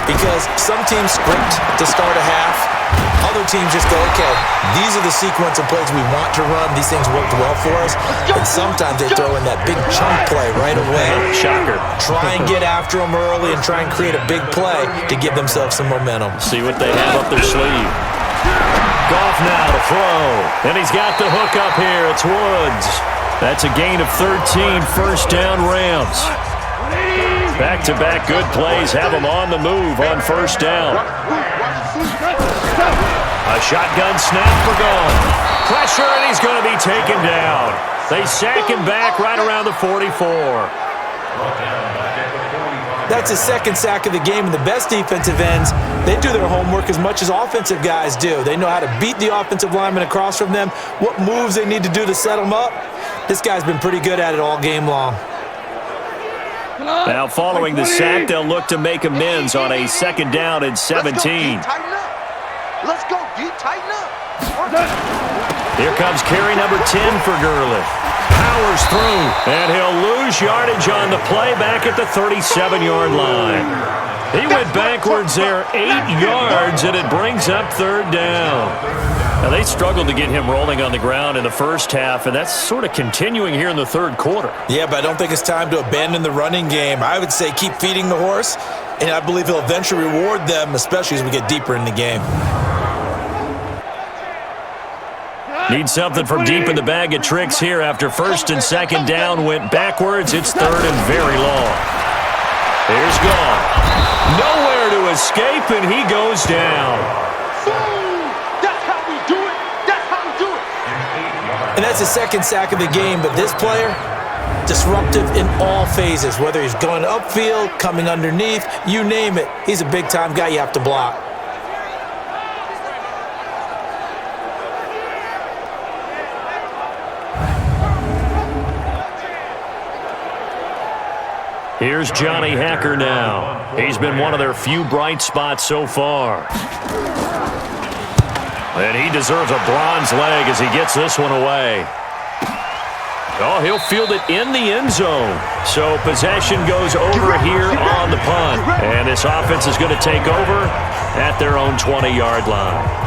because some teams script to start a half. Other teams just go, okay, these are the sequence of plays we want to run. These things worked well for us. And sometimes they throw in that big chunk play right away. Shocker. Try and get after them early and try and create a big play to give themselves some momentum. See what they have up their sleeve. Goff now to throw. And he's got the hook up here. It's Woods. That's a gain of 13, first down Rams. Back-to-back good plays have them on the move on first down. A shotgun snap for Gone. Pressure, and he's going to be taken down. They sack him back right around the 44. That's his second sack of the game, and the best defensive ends, they do their homework as much as offensive guys do. They know how to beat the offensive lineman across from them, what moves they need to do to set them up. This guy's been pretty good at it all game long. Now following the sack, they'll look to make amends on a second down and 17. Let's go, D. Tighten up. Here comes carry number 10 for Gurley. Powers through, and he'll lose yardage on the play back at the 37-yard line. He went backwards there 8 yards, and it brings up third down. Now, they struggled to get him rolling on the ground in the first half, and that's sort of continuing here in the third quarter. Yeah, but I don't think it's time to abandon the running game. I would say keep feeding the horse, and I believe he'll eventually reward them, especially as we get deeper in the game. Need something from deep in the bag of tricks here after first and second down went backwards. It's third and very long. Here's Gone. Nowhere to escape, and he goes down. That's how we do it. That's how we do it. And that's the second sack of the game, but this player, disruptive in all phases, whether he's going upfield, coming underneath, you name it. He's a big-time guy you have to block. Here's Johnny Hacker now. He's been one of their few bright spots so far. And he deserves a bronze leg as he gets this one away. Oh, he'll field it in the end zone. So possession goes over here on the punt. And this offense is going to take over at their own 20-yard line.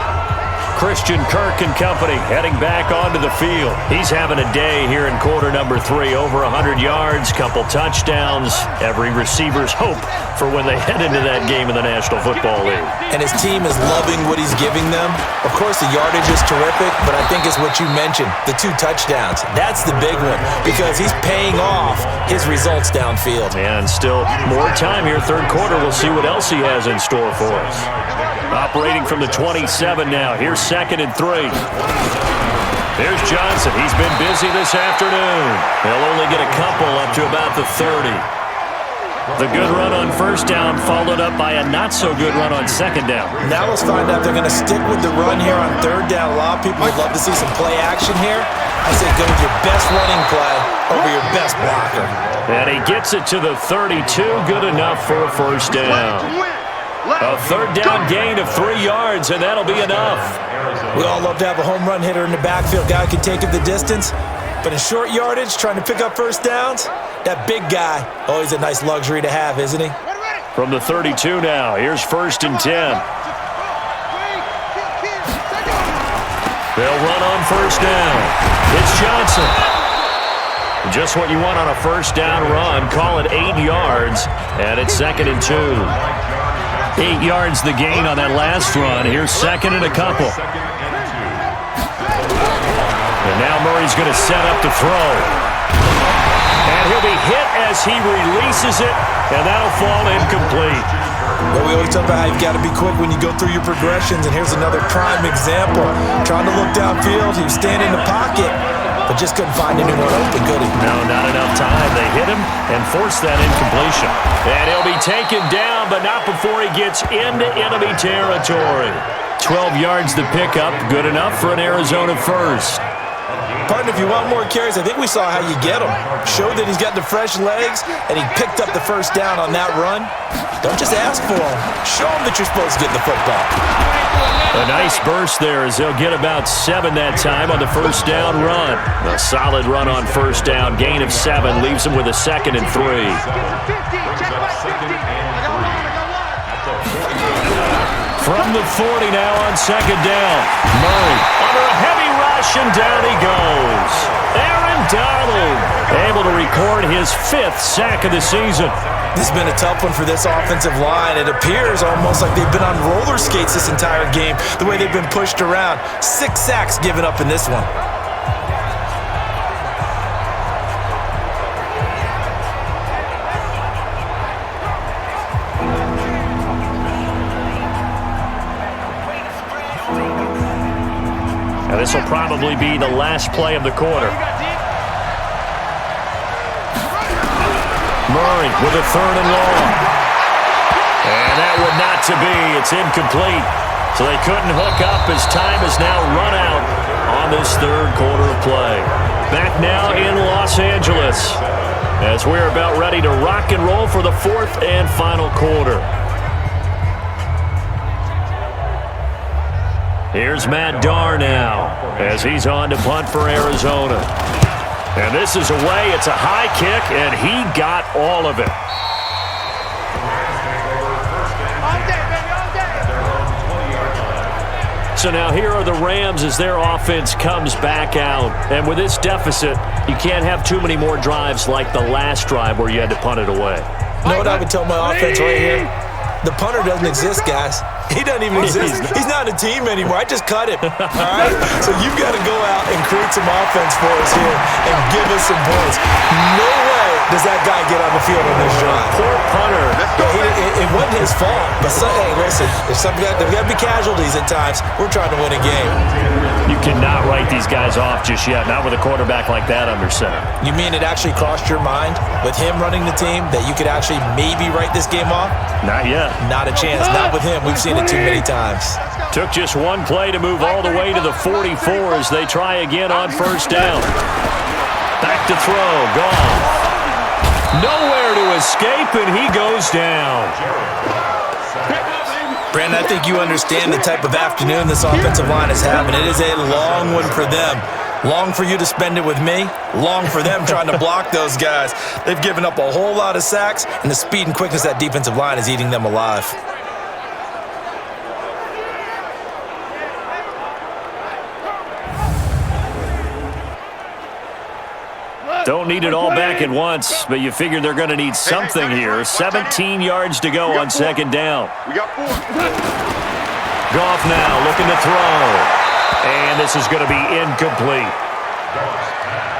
Christian Kirk and company heading back onto the field. He's having a day here in quarter number 3. Over 100 yards, couple touchdowns. Every receiver's hope for when they head into that game in the National Football League. And his team is loving what he's giving them. Of course, the yardage is terrific, but I think it's what you mentioned, the 2 touchdowns. That's the big one because he's paying off his results downfield. And still more time here, third quarter. We'll see what else he has in store for us. Operating from the 27 now. Here's second and 3. There's Johnson. He's been busy this afternoon. He'll only get a couple up to about the 30. The good run on first down followed up by a not-so-good run on second down. Now let's find out if they're going to stick with the run here on third down. A lot of people would love to see some play action here. I say go with your best running play over your best blocker. And he gets it to the 32. Good enough for a first down. A third down gain of 3 yards, and that'll be enough. We all love to have a home run hitter in the backfield. Guy can take it the distance. But in short yardage, trying to pick up first downs, that big guy, always a nice luxury to have, isn't he? From the 32 now, here's first and 10. They'll run on first down. It's Johnson. Just what you want on a first down run. Call it 8 yards, and it's second and 2. 8 yards the gain on that last run. Here's second and a couple. And now Murray's going to set up to throw. And he'll be hit as he releases it, and that'll fall incomplete. Well, we always talk about how you've got to be quick when you go through your progressions, and here's another prime example. Trying to look downfield, he was standing in the pocket, but just couldn't find anyone open, could he? No, not enough time. They hit him and forced that incompletion. And he'll be taken down, but not before he gets into enemy territory. 12 yards to pick up, good enough for an Arizona first. Partner, if you want more carries, I think we saw how you get them. Showed that he's got the fresh legs, and he picked up the first down on that run. Don't just ask for them. Show them that you're supposed to get the football. A nice burst there as they'll get about 7 that time on the first down run. A solid run on first down. Gain of 7 leaves them with a second and 3. From the 40 now on second down. Murray under a heavy rush, and down he goes. Aaron Donald able to record his 5th sack of the season. This has been a tough one for this offensive line. It appears almost like they've been on roller skates this entire game, the way they've been pushed around. 6 sacks given up in this one. And this will probably be the last play of the quarter. Murray with a 3rd and long. And that would not to be. It's incomplete. So they couldn't hook up as time has now run out on this 3rd quarter of play. Back now in Los Angeles as we're about ready to rock and roll for the 4th and final quarter. Here's Matt Darr now as he's on to punt for Arizona. And this is away. It's a high kick, and he got all of it. So now here are the Rams as their offense comes back out. And with this deficit, you can't have too many more drives like the last drive where you had to punt it away. You know what I would tell my offense right here? The punter doesn't exist, guys. He doesn't even exist. He's not a team anymore. I just cut him. All right? So you've got to go out and create some offense for us here and give us some points. No way does that guy get on the field on this drive. Poor punter. It wasn't his fault. But, hey, listen, there's got to be casualties at times. We're trying to win a game. You cannot write these guys off just yet, not with a quarterback like that under center. You mean it actually crossed your mind with him running the team that you could actually maybe write this game off? Not yet. Not a chance. Not with him. We've seen it too many times. Took just one play to move all the way to the 44 as they try again on 1st down. Back to throw. Gone. Nowhere to escape, and he goes down. Brandon, I think you understand the type of afternoon this offensive line is having. It is a long one for them. Long for you to spend it with me. Long for them trying to block those guys. They've given up a whole lot of sacks, and the speed and quickness of that defensive line is eating them alive. Don't need it all back at once, but you figure they're going to need something here. 17 yards to go on 2nd down. Goff now looking to throw. And this is going to be incomplete.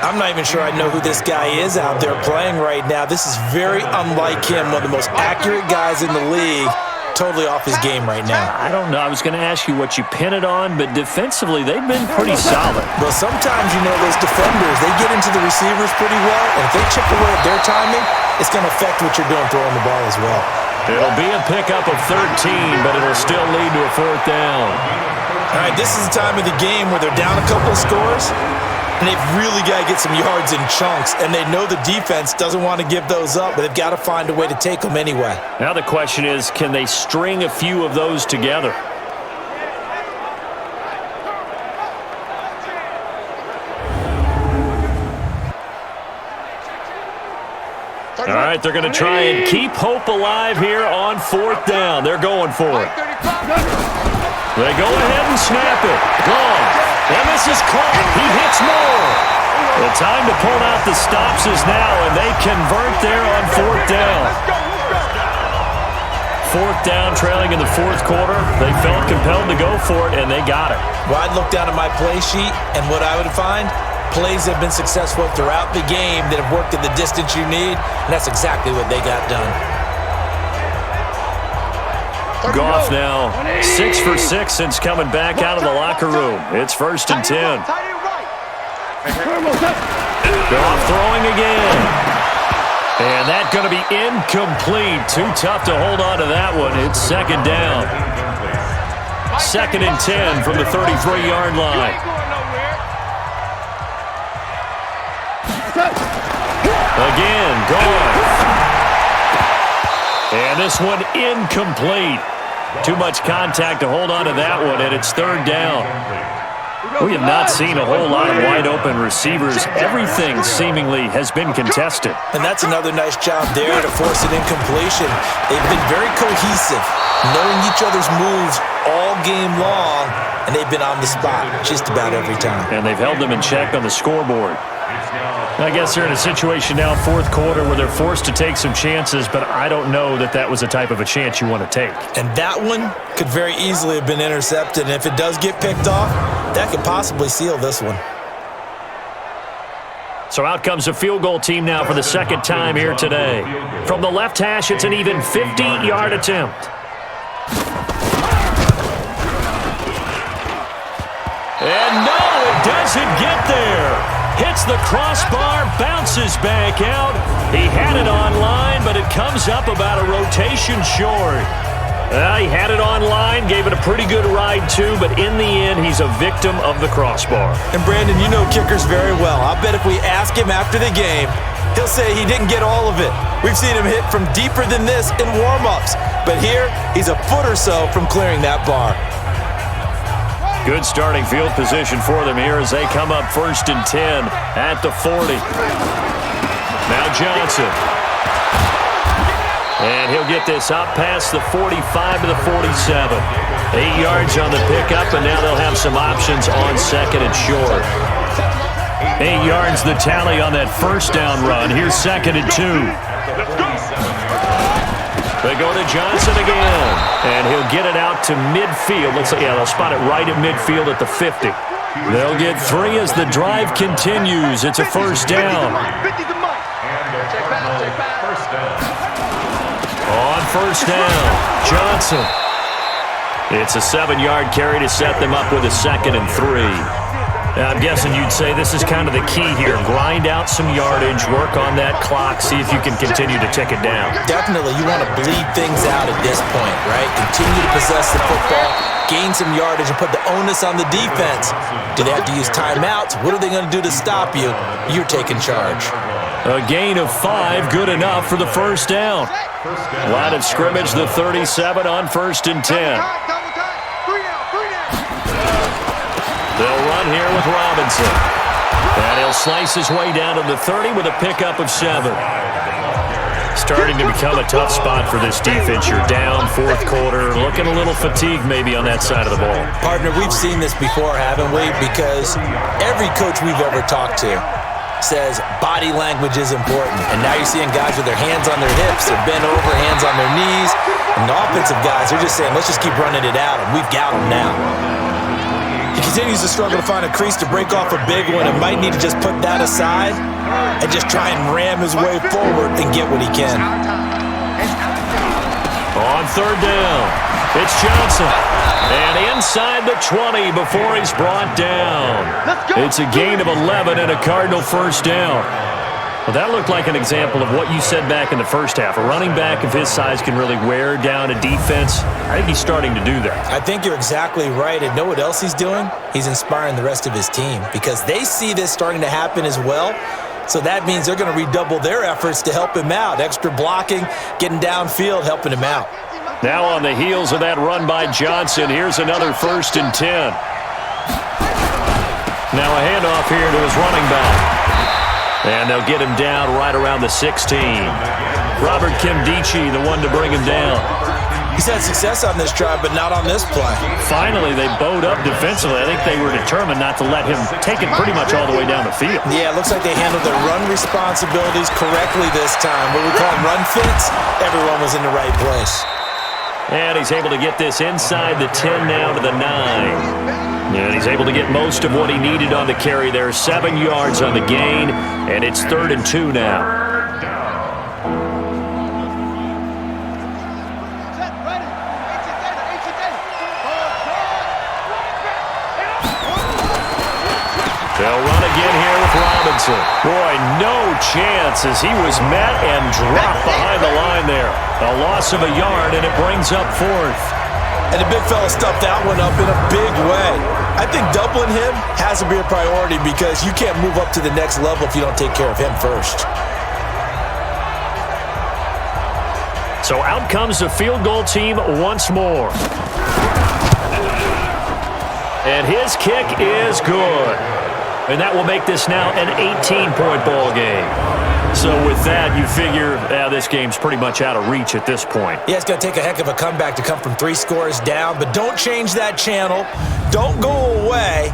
I'm not even sure I know who this guy is out there playing right now. This is very unlike him, one of the most accurate guys in the league. Totally off his game right now. I don't know. I was going to ask you what you pin it on, but defensively, they've been pretty solid. Well, sometimes, you know, those defenders, they get into the receivers pretty well, and if they chip away at their timing, it's going to affect what you're doing throwing the ball as well. It'll be a pickup of 13, but it'll still lead to a 4th down. All right, this is the time of the game where they're down a couple of scores, and they've really got to get some yards in chunks, and they know the defense doesn't want to give those up, but they've got to find a way to take them anyway. Now the question is, can they string a few of those together? All right, they're going to try and keep hope alive here on 4th down. They're going for it. They go ahead and snap it. Gone. And this is caught. He hits more. The time to pull out the stops is now, and they convert there on 4th down. 4th down, trailing in the 4th quarter. They felt compelled to go for it, and they got it. Well, I'd look down at my play sheet, and what I would find, plays have been successful throughout the game that have worked at the distance you need, and that's exactly what they got done. Goff now 6 for 6 since coming back out of the locker room. It's 1st and 10. Goff throwing again. And that's going to be incomplete. Too tough to hold on to that one. It's 2nd down. 2nd and 10 from the 33-yard line. Again, Goff. And this one incomplete. Too much contact to hold on to that one, and it's 3rd down. We have not seen a whole lot of wide-open receivers. Everything seemingly has been contested. And that's another nice job there to force an incompletion. They've been very cohesive, knowing each other's moves all game long, and they've been on the spot just about every time. And they've held them in check on the scoreboard. I guess they're in a situation now, 4th quarter, where they're forced to take some chances, but I don't know that that was the type of a chance you want to take. And that one could very easily have been intercepted, and if it does get picked off, that could possibly seal this one. So out comes the field goal team now for the 2nd time here today. From the left hash, it's an even 50-yard attempt. And no! doesn't get there. Hits the crossbar, bounces back out. He had it online, but it comes up about a rotation short. He had it online, gave it a pretty good ride too, but in the end, he's a victim of the crossbar. And Brandon, you know kickers very well. I'll bet if we ask him after the game, he'll say he didn't get all of it. We've seen him hit from deeper than this in warm-ups, but here, he's a foot or so from clearing that bar. Good starting field position for them here as they come up 1st and 10 at the 40. Now Johnson. And he'll get this up past the 45 to the 47. 8 yards on the pickup, and now they'll have some options on 2nd and short. 8 yards the tally on that first down run. Here's 2nd and 2. They go to Johnson again, and he'll get it out to midfield. Looks like, they'll spot it right at midfield at the 50. They'll get 3 as the drive continues. It's a first down. On first down, Johnson. It's a 7-yard carry to set them up with a 2nd and 3. Now, I'm guessing you'd say this is kind of the key here. Grind out some yardage, work on that clock, see if you can continue to tick it down. Definitely, you want to bleed things out at this point, right? Continue to possess the football, gain some yardage, and put the onus on the defense. Do they have to use timeouts? What are they going to do to stop you? You're taking charge. A gain of 5, good enough for the first down. Line of scrimmage, the 37 on 1st and 10. They'll run here with Robinson. And he'll slice his way down to the 30 with a pickup of 7. Starting to become a tough spot for this defense. You're down 4th quarter, looking a little fatigued maybe on that side of the ball. Partner, we've seen this before, haven't we? Because every coach we've ever talked to says body language is important. And now you're seeing guys with their hands on their hips, they're bent over, hands on their knees. And the offensive guys, they're just saying, let's just keep running it out, and we've got them now. He continues to struggle to find a crease to break off a big one and might need to just put that aside and just try and ram his way forward and get what he can. On 3rd down, it's Johnson. And inside the 20 before he's brought down. It's a gain of 11 and a Cardinal first down. Well, that looked like an example of what you said back in the first half. A running back of his size can really wear down a defense. I think he's starting to do that. I think you're exactly right. And know what else he's doing? He's inspiring the rest of his team because they see this starting to happen as well. So that means they're going to redouble their efforts to help him out. Extra blocking, getting downfield, helping him out. Now on the heels of that run by Johnson, here's another 1st and 10. Now a handoff here to his running back. And they'll get him down right around the 16. Robert Kimdichie, the one to bring him down. He's had success on this drive, but not on this play. Finally, they bowed up defensively. I think they were determined not to let him take it pretty much all the way down the field. Yeah, it looks like they handled their run responsibilities correctly this time. What we call run fits, everyone was in the right place. And he's able to get this inside the 10 now to the 9. And he's able to get most of what he needed on the carry there. 7 yards on the gain, and it's 3rd and 2 now. They'll run again here with Robinson. Boy, no chance as he was met and dropped behind the line there. A loss of a yard, and it brings up 4th. And the big fella stuffed that one up in a big way. I think doubling him has to be a priority because you can't move up to the next level if you don't take care of him first. So out comes the field goal team once more. And his kick is good. And that will make this now an 18-point ball game. So with that, you figure this game's pretty much out of reach at this point. Yeah, it's going to take a heck of a comeback to come from 3 scores down, but don't change that channel. Don't go away.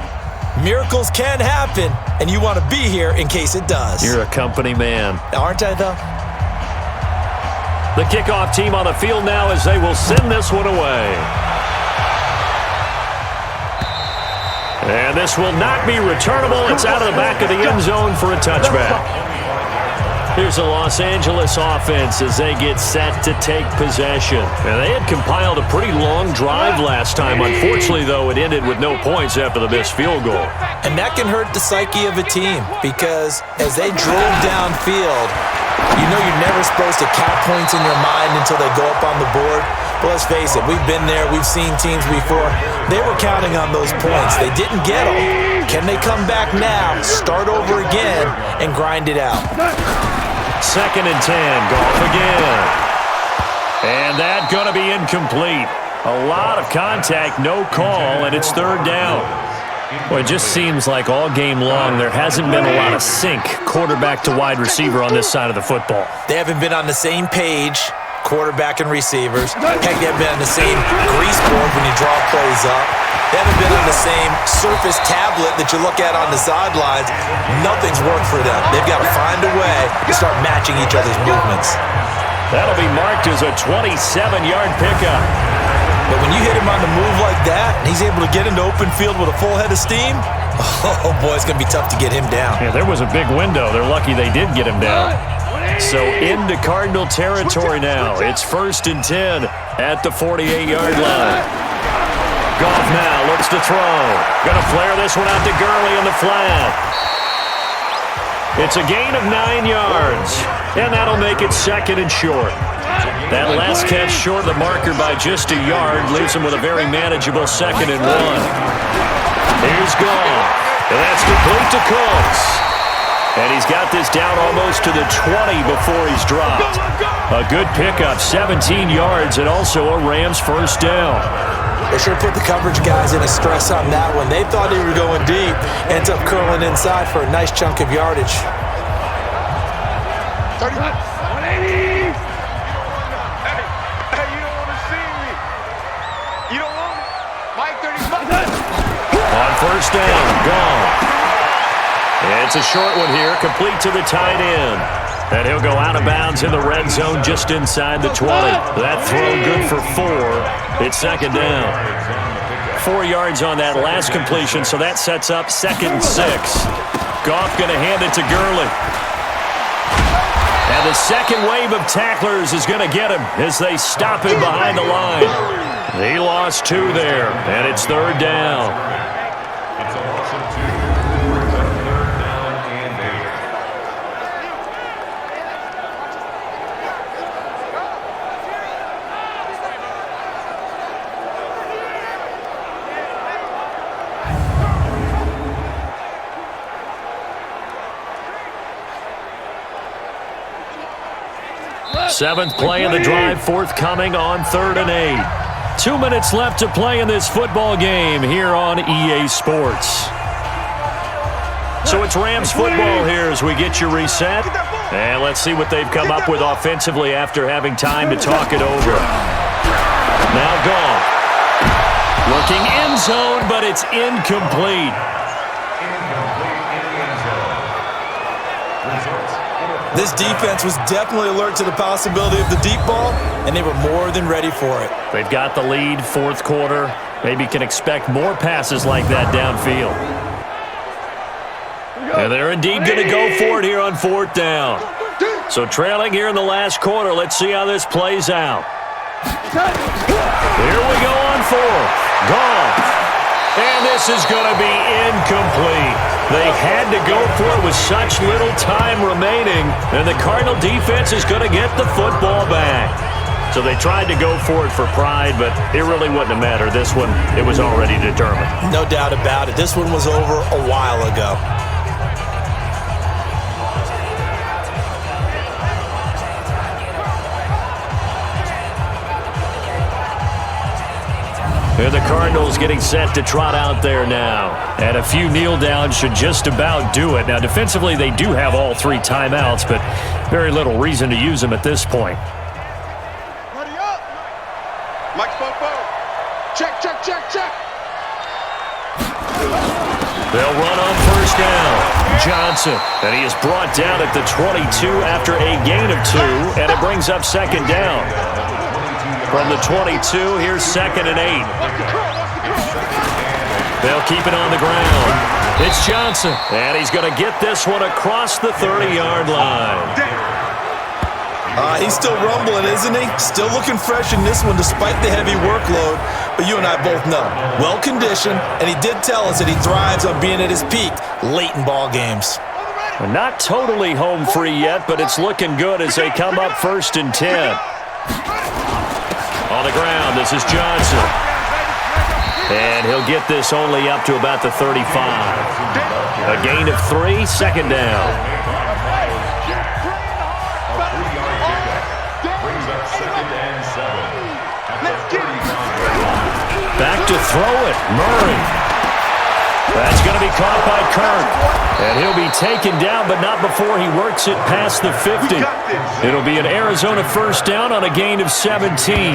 Miracles can happen, and you want to be here in case it does. You're a company man. Aren't I, though? The kickoff team on the field now as they will send this one away. And this will not be returnable. It's out of the back of the end zone for a touchback. Here's the Los Angeles offense as they get set to take possession. And they had compiled a pretty long drive last time. Unfortunately, though, it ended with no points after the missed field goal. And that can hurt the psyche of a team because as they drove downfield, you know you're never supposed to count points in your mind until they go up on the board. But let's face it, we've been there. We've seen teams before. They were counting on those points. They didn't get them. Can they come back now, start over again, and grind it out? 2nd and 10, Goff again. And that's going to be incomplete. A lot of contact, no call, and it's 3rd down. Well, it just seems like all game long there hasn't been a lot of sync quarterback to wide receiver on this side of the football. They haven't been on the same page, quarterback and receivers. Heck, they haven't been on the same grease board when you draw plays up. They haven't been on the same surface tablet that you look at on the sidelines. Nothing's worked for them. They've got to find a way to start matching each other's movements. That'll be marked as a 27-yard pickup. But when you hit him on the move like that, and he's able to get into open field with a full head of steam, oh boy, it's going to be tough to get him down. Yeah, there was a big window. They're lucky they did get him down. So into Cardinal territory now. It's 1st and 10 at the 48-yard line. Goff now looks to throw. Going to flare this one out to Gurley in the flat. It's a gain of 9 yards, and that'll make it 2nd and short. That last catch short of the marker by just a yard leaves him with a very manageable 2nd and 1. Here's Goff, and that's complete to Cooks. And he's got this down almost to the 20 before he's dropped. A good pickup, 17 yards, and also a Rams 1st down. They sure put the coverage guys in a stress on that one. They thought they were going deep. Ends up curling inside for a nice chunk of yardage. 30. 180. Hey, you don't want to see me. You don't want it. Mike 35. On 1st down, gone. It's a short one here, complete to the tight end. And he'll go out of bounds in the red zone just inside the 20. That throw good for 4. It's 2nd down. 4 yards on that last completion, so that sets up 2nd and 6. Goff going to hand it to Gurley. And the second wave of tacklers is going to get him as they stop him behind the line. He lost 2 there, and it's 3rd down. Seventh play of the drive forthcoming on 3rd and 8. 2 minutes left to play in this football game here on EA Sports. So it's Rams football here as we get you reset. And let's see what they've come up with offensively after having time to talk it over. Now Goff. Looking end zone, but it's incomplete. This defense was definitely alert to the possibility of the deep ball, and they were more than ready for it. They've got the lead, 4th quarter. Maybe can expect more passes like that downfield. And they're indeed going to go for it here on 4th down. So trailing here in the last quarter. Let's see how this plays out. Here we go on 4th. Goff. And this is going to be incomplete. They had to go for it with such little time remaining, and the Cardinal defense is going to get the football back. So they tried to go for it for pride, but it really wouldn't have mattered. This one, it was already determined. No doubt about it. This one was over a while ago. And the Cardinals getting set to trot out there now. And a few kneel downs should just about do it. Now, defensively, they do have all 3 timeouts, but very little reason to use them at this point. Ready up. Mike Popo. Check, check, check, check. They'll run on 1st down. Johnson. And he is brought down at the 22 after a gain of 2, and it brings up 2nd down. From the 22, here's 2nd and 8. They'll keep it on the ground. It's Johnson, and he's going to get this one across the 30-yard line. He's still rumbling, isn't he? Still looking fresh in this one despite the heavy workload. But you and I both know, well-conditioned, and he did tell us that he thrives on being at his peak late in ball games. Not totally home free yet, but it's looking good as they come up 1st and 10. On the ground, this is Johnson. And he'll get this only up to about the 35. A gain of 3, 2nd down. Back to throw it, Murray. That's going to be caught by Kirk. And he'll be taken down, but not before he works it past the 50. It'll be an Arizona 1st down on a gain of 17.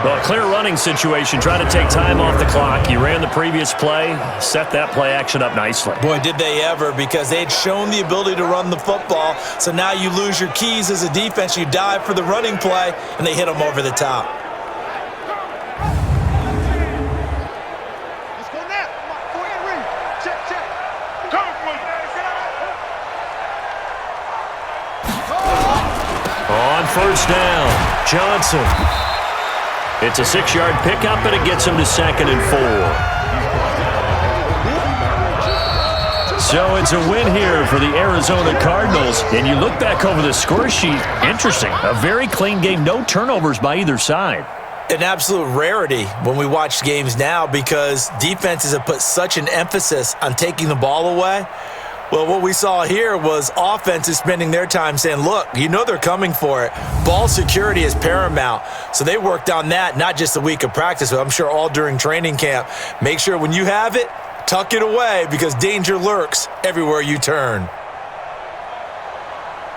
Well, clear running situation. Try to take time off the clock. He ran the previous play, set that play action up nicely. Boy, did they ever, because they'd shown the ability to run the football. So now you lose your keys as a defense. You dive for the running play, and they hit them over the top. On 1st down, Johnson. It's a 6-yard pickup, and it gets him to 2nd and 4. So it's a win here for the Arizona Cardinals. And you look back over the score sheet, interesting. A very clean game, no turnovers by either side. An absolute rarity when we watch games now because defenses have put such an emphasis on taking the ball away. Well, what we saw here was offenses spending their time saying, look, you know they're coming for it. Ball security is paramount. So they worked on that, not just a week of practice, but I'm sure all during training camp. Make sure when you have it, tuck it away because danger lurks everywhere you turn.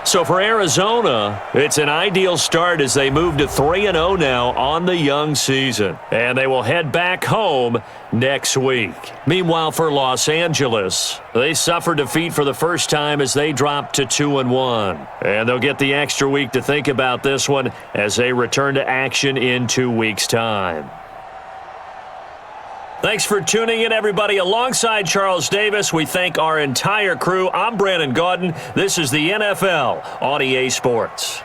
So for Arizona, it's an ideal start as they move to 3-0 now on the young season. And they will head back home next week. Meanwhile, for Los Angeles, they suffered defeat for the first time as they dropped to 2-1. And they'll get the extra week to think about this one as they return to action in 2 weeks' time. Thanks for tuning in, everybody. Alongside Charles Davis, we thank our entire crew. I'm Brandon Gaudin. This is the NFL on EA Sports.